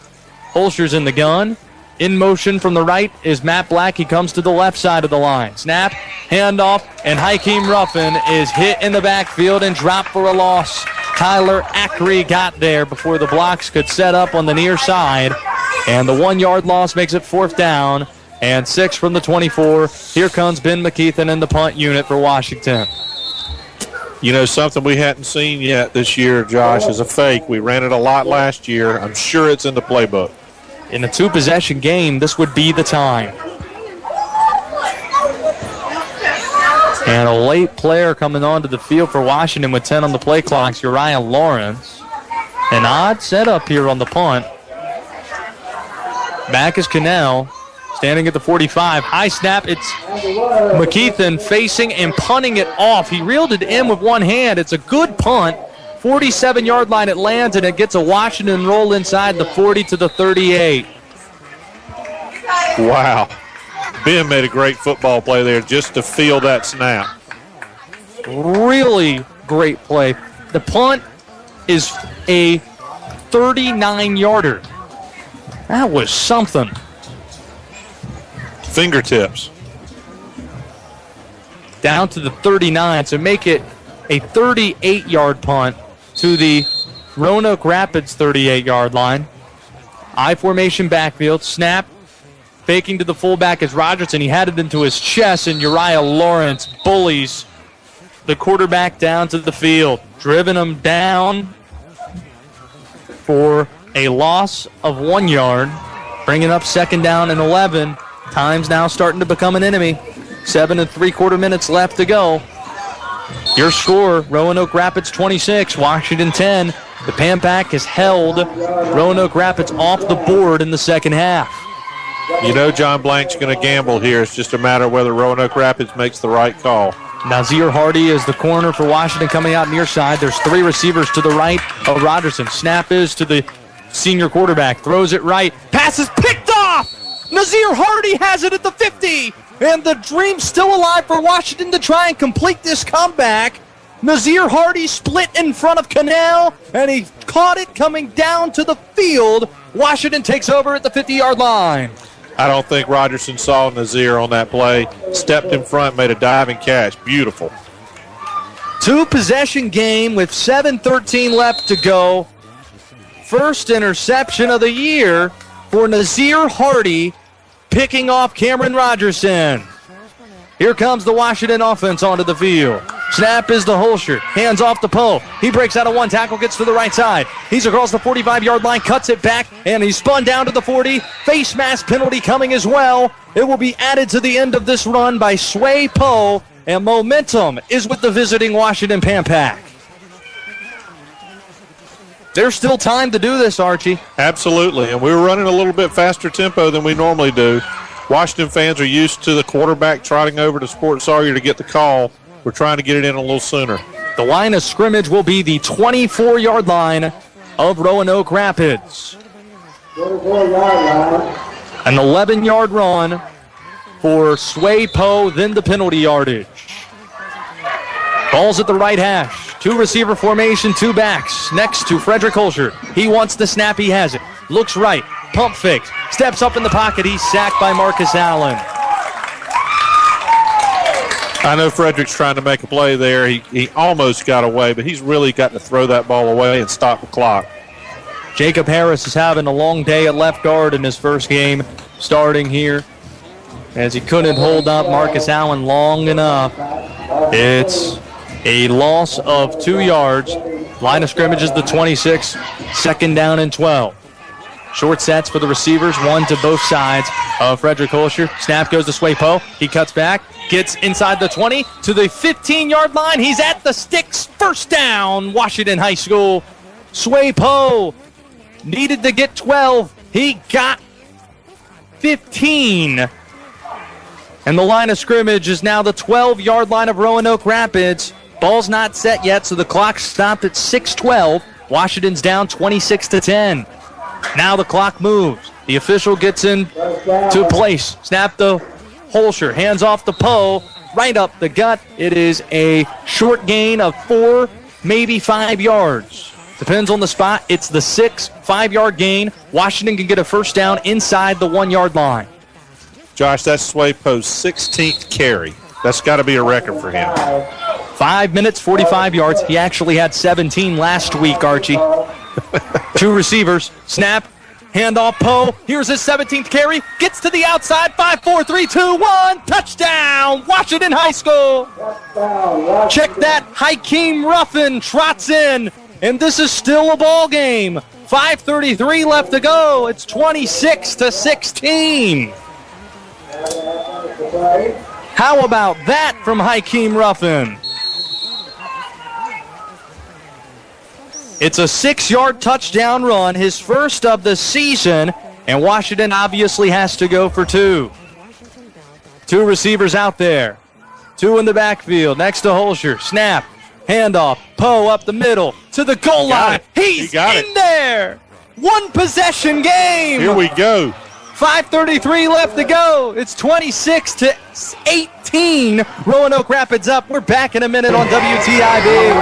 Holscher's in the gun. In motion from the right is Matt Black. He comes to the left side of the line. Snap, handoff, and Hakeem Ruffin is hit in the backfield and dropped for a loss. Tyler Ackery got there before the blocks could set up on the near side. And the 1 yard loss makes it 4th down and 6 from the 24. Here comes Ben McKeithen in the punt unit for Washington. You know, something we hadn't seen yet this year, Josh, is a fake. We ran it a lot last year. I'm sure it's in the playbook. In a 2-possession game, this would be the time. And a late player coming onto the field for Washington with 10 on the play clock, Uriah Lawrence. An odd setup here on the punt. Back is Cannell, standing at the 45. High snap, it's McKeithen facing and punting it off. He reeled it in with one hand. It's a good punt. 47-yard line it lands, and it gets a Washington roll inside the 40 to the 38. Wow. Ben made a great football play there just to field that snap. Really great play. The punt is a 39-yarder. That was something. Fingertips. Down to the 39 to make it a 38-yard punt to the Roanoke Rapids 38-yard line. I formation backfield. Snap. Faking to the fullback is Rogerson. He had it into his chest, and Uriah Lawrence bullies the quarterback down to the field. Driven him down for a loss of 1 yard. Bringing up 2nd down and 11. Time's now starting to become an enemy. 7 3/4 minutes left to go. Your score, Roanoke Rapids 26, Washington 10. The Pan Pac has held Roanoke Rapids off the board in the second half. You know John Blank's going to gamble here. It's just a matter of whether Roanoke Rapids makes the right call. Nazir Hardy is the corner for Washington coming out near side. There's 3 receivers to the right of Rogerson. Snap is to the senior quarterback. Throws it right. Pass is picked off! Nazir Hardy has it at the 50. And the dream's still alive for Washington to try and complete this comeback. Nazir Hardy split in front of Cannell, and he caught it coming down to the field. Washington takes over at the 50-yard line. I don't think Rogerson saw Nazir on that play. Stepped in front, made a diving catch. Beautiful. 2-possession game with 7:13 left to go. First interception of the year for Nazir Hardy, picking off Cameron Rogerson. Here comes the Washington offense onto the field. Snap is the Holscher. Hands off the Poe. He breaks out of one tackle, gets to the right side. He's across the 45-yard line, cuts it back, and he's spun down to the 40. Face mask penalty coming as well. It will be added to the end of this run by Sway Poe. and momentum is with the visiting Washington Pan Pack. There's still time to do this, Archie. Absolutely, and we were running a little bit faster tempo than we normally do. Washington fans are used to the quarterback trotting over to Sport Sawyer to get the call. We're trying to get it in a little sooner. The line of scrimmage will be the 24-yard line of Roanoke Rapids. 24-yard line. An 11-yard run for Sway Poe, then the penalty yardage. Ball's at the right hash. 2 receiver formation, 2 backs. Next to Frederick Holscher. He wants the snap. He has it. Looks right. Pump fakes. Steps up in the pocket. He's sacked by Marcus Allen. I know Frederick's trying to make a play there. He almost got away, but he's really got to throw that ball away and stop the clock. Jacob Harris is having a long day at left guard in his first game starting here, as he couldn't hold up Marcus Allen long enough. It's a loss of 2 yards. Line of scrimmage is the 26, second down and 12. Short sets for the receivers, 1 to both sides of Frederick Holscher. Snap goes to Sway Poe. He cuts back, gets inside the 20 to the 15-yard line. He's at the sticks. First down, Washington High School. Sway Poe needed to get 12. He got 15. And the line of scrimmage is now the 12-yard line of Roanoke Rapids. Ball's not set yet, so the clock stopped at 6:12. Washington's down 26-10. Now the clock moves. The official gets in to place. Snap to Holscher. Hands off to Poe. Right up the gut. It is a short gain of 4, maybe 5 yards. Depends on the spot. It's the 5-yard gain. Washington can get a first down inside the 1-yard line. Josh, that's Sway Poe's 16th carry. That's got to be a record for him. 5 minutes, 45 yards. He actually had 17 last week, Archie. 2 receivers. Snap. Handoff Poe. Here's his 17th carry. Gets to the outside. 5, 4, 3, 2, 1. Touchdown, Washington High School. Check that. Hakeem Ruffin trots in. And this is still a ball game. 5:33 left to go. It's 26-16. How about that from Hakeem Ruffin? It's a 6-yard touchdown run, his first of the season, and Washington obviously has to go for 2. 2 receivers out there. 2 in the backfield next to Holscher. Snap. Handoff. Poe up the middle to the goal line. He's in there. 1 possession game. Here we go. 5:33 left to go. It's 26-18. Roanoke Rapids up. We're back in a minute on WTIB.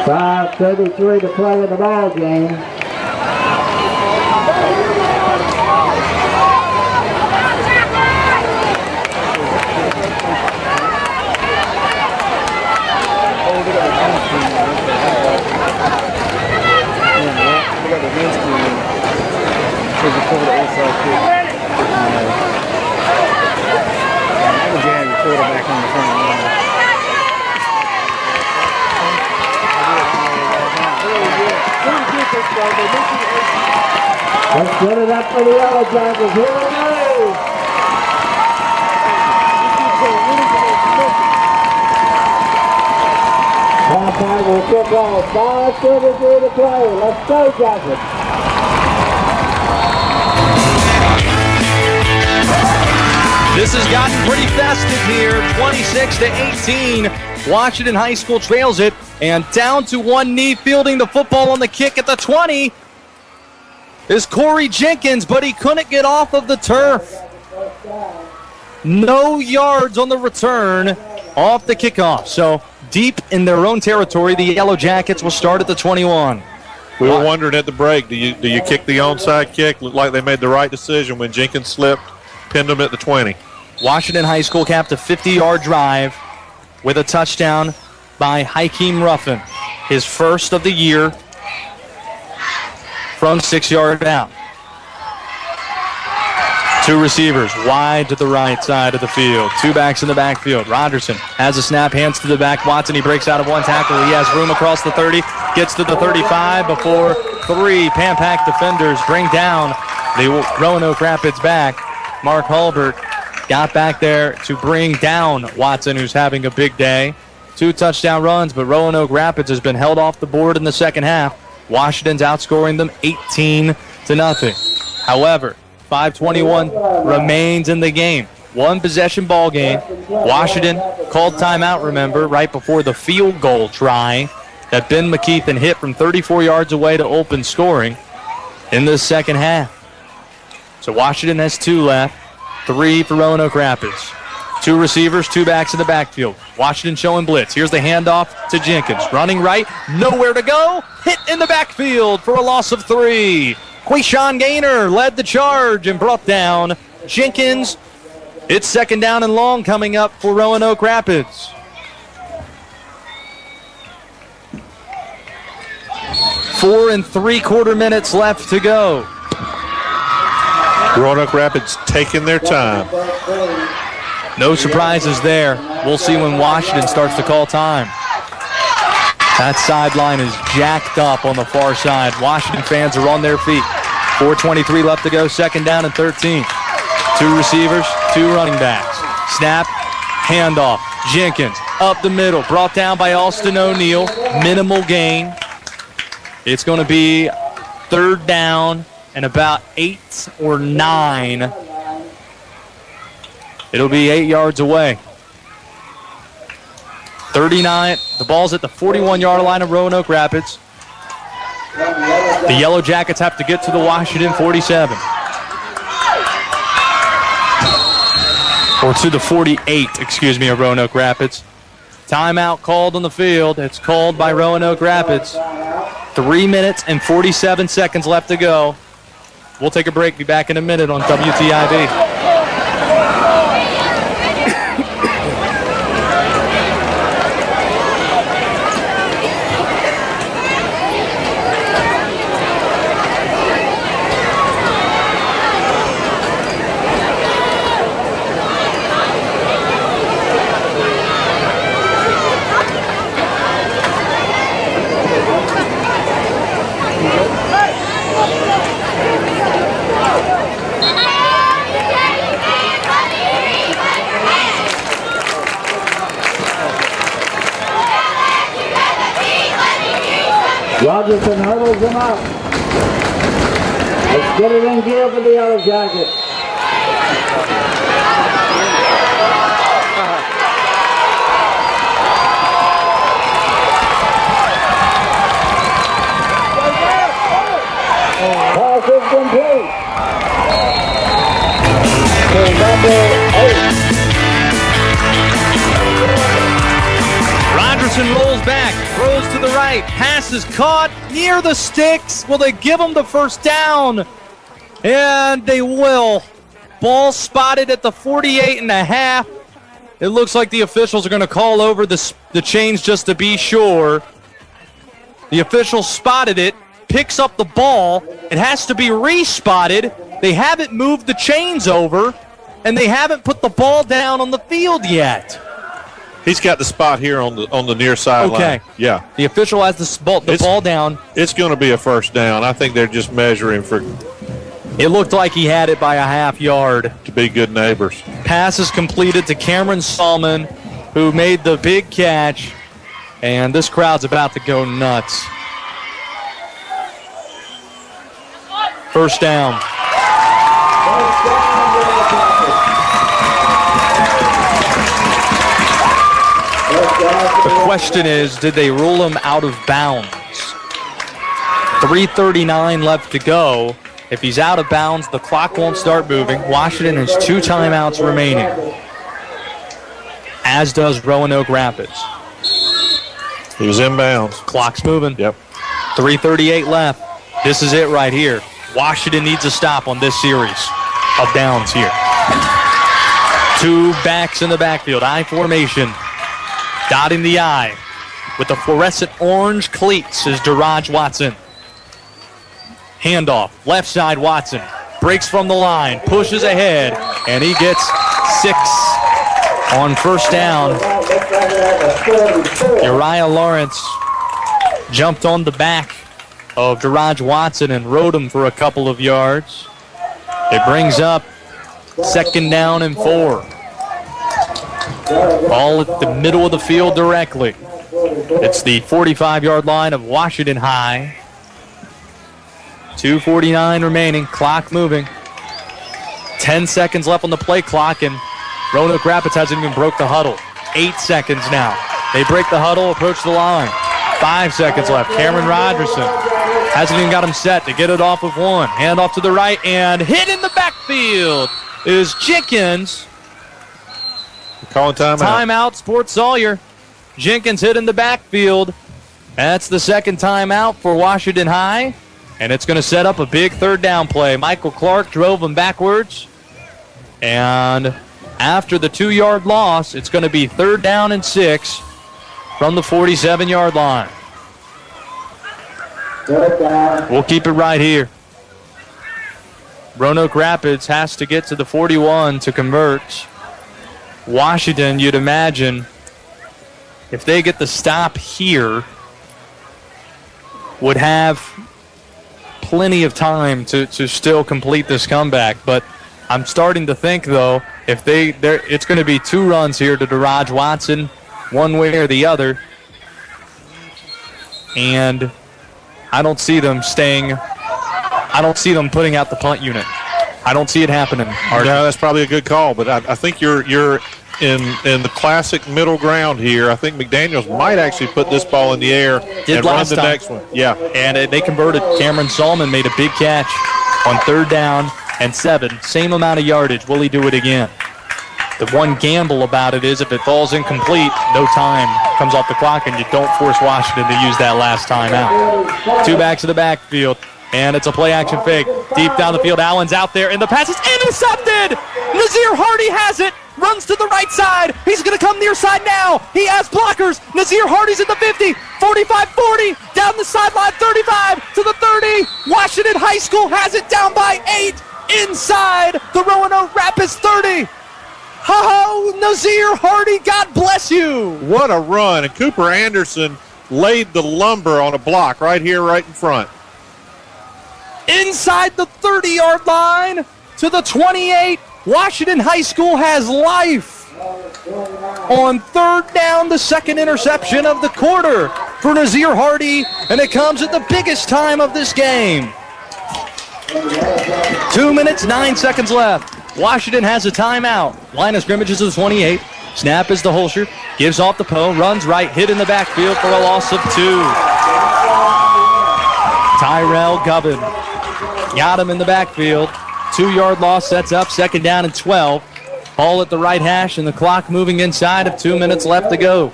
5:33 to play in the ball game. Let's put it up for the Yellow Jackets. Here we go. Halftime will kick off. 5:33 to play. Let's go, Jackets. This has gotten pretty festive here. 26-18. Washington High School trails it, and down to one knee, fielding the football on the kick at the 20 is Corey Jenkins, but he couldn't get off of the turf. No yards on the return off the kickoff. So deep in their own territory, the Yellow Jackets will start at the 21. We were wondering at the break, do you kick the onside kick? Looked like they made the right decision when Jenkins slipped, pinned them at the 20. Washington High School capped a 50-yard drive with a touchdown by Hakeem Ruffin, his first of the year from 6 yards out. Two receivers wide to the right side of the field. Two backs in the backfield. Rogerson has a snap, hands to the back. Watson, he breaks out of one tackle. He has room across the 30, gets to the 35 before three Pan-Pac defenders bring down the Roanoke Rapids back. Mark Hulbert got back there to bring down Watson, who's having a big day. 2 touchdown runs, but Roanoke Rapids has been held off the board in the second half. Washington's outscoring them 18-0. However, 5:21 remains in the game. One possession ball game. Washington called timeout, remember, right before the field goal try that Ben McKeithen hit from 34 yards away to open scoring in the second half. So Washington has 2 left, 3 for Roanoke Rapids. 2 receivers, 2 backs in the backfield. Washington showing blitz. Here's the handoff to Jenkins. Running right, nowhere to go. Hit in the backfield for a loss of 3. Quayshawn Gaynor led the charge and brought down Jenkins. It's second down and long coming up for Roanoke Rapids. 4 3/4 minutes left to go. Roanoke Rapids taking their time. No surprises there. We'll see when Washington starts to call time. That sideline is jacked up on the far side. Washington fans are on their feet. 4:23 left to go, second down and 13. 2 receivers, 2 running backs. Snap, handoff. Jenkins up the middle, brought down by Alston O'Neill. Minimal gain. It's going to be third down and about 8 or 9. It'll be 8 yards away. 39. The ball's at the 41-yard line of Roanoke Rapids. The Yellow Jackets have to get to the Washington 47. Or to the 48, of Roanoke Rapids. Timeout called on the field. It's called by Roanoke Rapids. 3 minutes and 47 seconds left to go. We'll take a break. Be back in a minute on WTIB. Rogerson hurdles him up. Let's get it in gear for the Yellow Jackets. Pass is complete. To number 8. Rogerson rolls back, throws to the right, pass is caught near the sticks. Will they give him the first down? And they will. Ball spotted at the 48.5. It looks like the officials are going to call over the chains just to be sure. The official spotted it, picks up the ball. It has to be re-spotted. They haven't moved the chains over, and they haven't put the ball down on the field yet. He's got the spot here on the near sideline. Okay. Yeah. The official has the ball down. It's going to be a first down. I think they're just measuring for. It looked like he had it by a half yard. To be good neighbors. Pass is completed to Cameron Salmon, who made the big catch. And this crowd's about to go nuts. First down. The question is, did they rule him out of bounds? 3:39 left to go. If he's out of bounds, the clock won't start moving. Washington has 2 timeouts remaining, as does Roanoke Rapids. He was inbounds. Clock's moving. Yep. 3:38 left. This is it right here. Washington needs a stop on this series of downs here. 2 backs in the backfield. I formation. Dotting the I with the fluorescent orange cleats is Daraj Watson. Handoff, left side Watson. breaks from the line, pushes ahead, and he gets 6 on first down. Uriah Lawrence jumped on the back of Daraj Watson and rode him for a couple of yards. It brings up 2nd down and 4. Ball at the middle of the field directly. It's the 45-yard line of Washington High. 2:49 remaining, clock moving. 10 seconds left on the play clock, and Roanoke Rapids hasn't even broke the huddle. 8 seconds now. They break the huddle, approach the line. 5 seconds left. Cameron Rogerson hasn't even got him set to get it off of 1. Hand off to the right, and hit in the backfield is Jenkins. Calling timeout. Timeout, Sport Sawyer. Jenkins hit in the backfield. That's the 2nd timeout for Washington High. And it's going to set up a big 3rd down play. Michael Clark drove him backwards. And after the 2-yard loss, it's going to be 3rd down and 6 from the 47-yard line. We'll keep it right here. Roanoke Rapids has to get to the 41 to convert. Washington, you'd imagine, if they get the stop here, would have plenty of time to still complete this comeback. But I'm starting to think, though, if it's going to be 2 runs here to Daraj Watson, one way or the other. And I don't see them staying. I don't see them putting out the punt unit. I don't see it happening. No, that's probably a good call, but I think you're in the classic middle ground here. I think McDaniels might actually put this ball in the air and run the next one. Yeah. And they converted. Cameron Solomon made a big catch on 3rd down and 7. Same amount of yardage. Will he do it again? The one gamble about it is if it falls incomplete, no time comes off the clock, and you don't force Washington to use that last time out. 2 backs to the backfield, and it's a play-action fake. Deep down the field, Allen's out there, and the pass is intercepted! Nazir Hardy has it! Runs to the right side. He's going to come near side now. He has blockers. Nazir Hardy's at the 50, 45-40, down the sideline, 35 to the 30. Washington High School has it down by 8 inside the Roanoke Rapids 30. Ho-ho, Nazir Hardy, God bless you. What a run. And Cooper Anderson laid the lumber on a block right here, right in front. Inside the 30-yard line to the 28. Washington High School has life. On 3rd down, the 2nd interception of the quarter for Nazir Hardy, and it comes at the biggest time of this game. 2 minutes, 9 seconds left. Washington has a timeout. Line of scrimmage is the 28. Snap is to Holscher. Gives off the Poe. Runs right. Hit in the backfield for a loss of 2. Tyrell Gubbin got him in the backfield. 2-yard loss sets up 2nd down and 12. Ball at the right hash and the clock moving inside of 2 minutes left to go.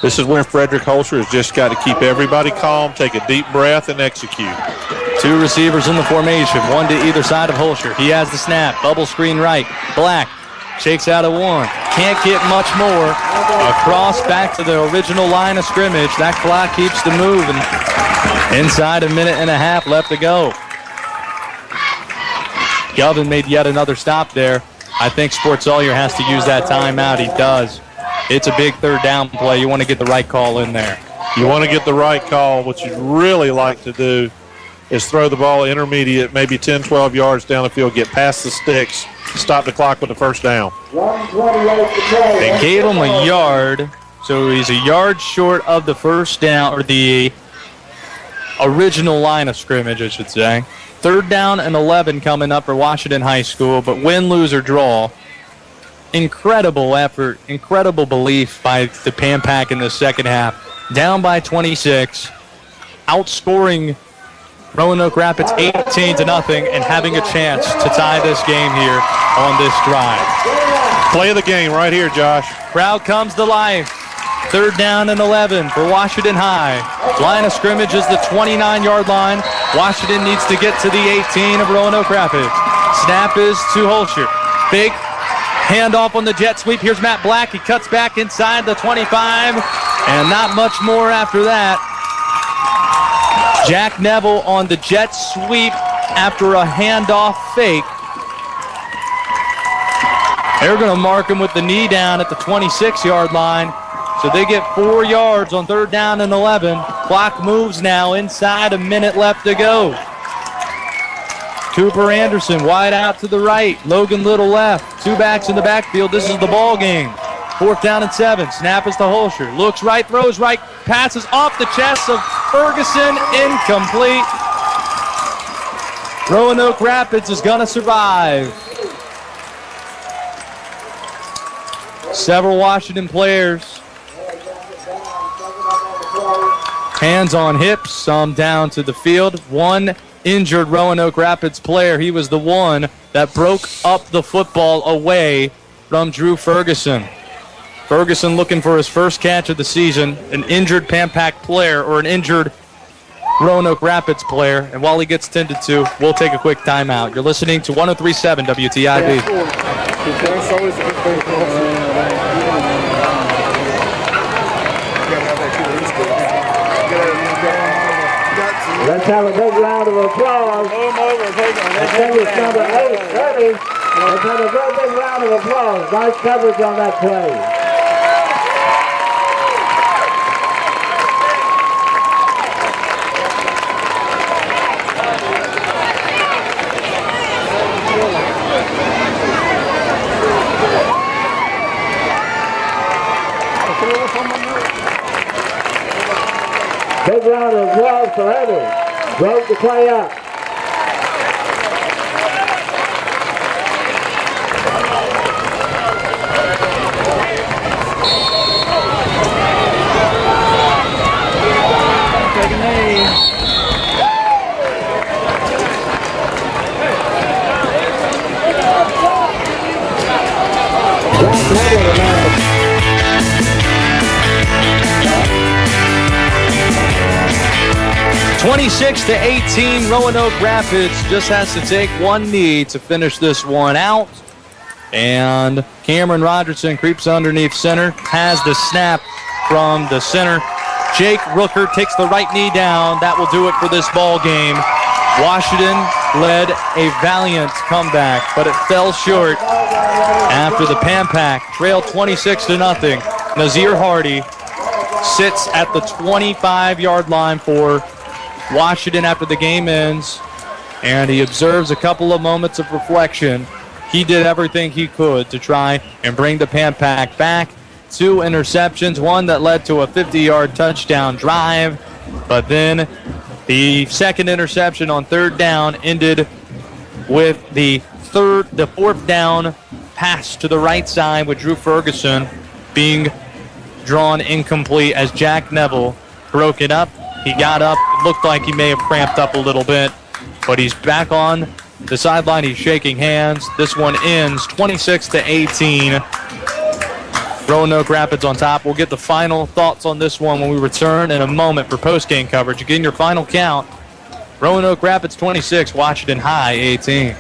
This is where Frederick Holscher has just got to keep everybody calm, take a deep breath, and execute. 2 receivers in the formation, 1 to either side of Holscher. He has the snap, bubble screen right. Black shakes out of 1. Can't get much more. Across back to the original line of scrimmage. That clock keeps the moving. Inside a minute and a half left to go. Galvin made yet another stop there. I think Sport Sawyer has to use that timeout. He does. It's a big 3rd down play. You want to get the right call in there. You want to get the right call. What you'd really like to do is throw the ball intermediate, maybe 10, 12 yards down the field, get past the sticks, stop the clock with the 1st down. They gave him a yard, so he's a yard short of the 1st down, or the original line of scrimmage, I should say. 3rd down and 11 coming up for Washington High School, but win, lose, or draw. Incredible effort, incredible belief by the Pan Pack in the 2nd half. Down by 26, outscoring Roanoke Rapids 18-0 and having a chance to tie this game here on this drive. Play of the game right here, Josh. Crowd comes to life. 3rd down and 11 for Washington High. Line of scrimmage is the 29-yard line. Washington needs to get to the 18 of Roanoke Rapids. Snap is to Holscher. Big handoff on the jet sweep. Here's Matt Black. He cuts back inside the 25, and not much more after that. Jack Neville on the jet sweep after a handoff fake. They're going to mark him with the knee down at the 26-yard line. So they get 4 yards on 3rd down and 11. Clock moves now inside, a minute left to go. Cooper Anderson wide out to the right. Logan Little left. 2 backs in the backfield. This is the ball game. 4th down and 7. Snap is to Holscher. Looks right, throws right, passes off the chest of Ferguson. Incomplete. Roanoke Rapids is going to survive. Several Washington players. Hands on hips, some down to the field. One injured Roanoke Rapids player. He was the one that broke up the football away from Drew Ferguson. Ferguson looking for his first catch of the season. An injured Pampack player or an injured Roanoke Rapids player. And while he gets tended to, we'll take a quick timeout. You're listening to 103.7 WTIB. Let's have a big round of applause. Attendance number 830. Let's have a very big round of applause. Nice coverage on that play. Big round of applause for Evans. Broke the play up. Take a knee. Jack Neville, 26-18, Roanoke Rapids just has to take one knee to finish this one out. And Cameron Rogerson creeps underneath center, has the snap from the center. Jake Rooker takes the right knee down. That will do it for this ball game. Washington led a valiant comeback, but it fell short after the Pampack trailed 26-0. Nazir Hardy sits at the 25-yard line for Washington after the game ends, and he observes a couple of moments of reflection. He did everything he could to try and bring the Pampack back. 2 interceptions, one that led to a 50-yard touchdown drive, but then the second interception on 3rd down ended with the 4th down pass to the right side with Drew Ferguson being drawn incomplete as Jack Neville broke it up. He got up. It looked like he may have cramped up a little bit, but he's back on the sideline. He's shaking hands. This one ends 26-18. Roanoke Rapids on top. We'll get the final thoughts on this one when we return in a moment for post-game coverage. Again, your final count, Roanoke Rapids 26, Washington High 18.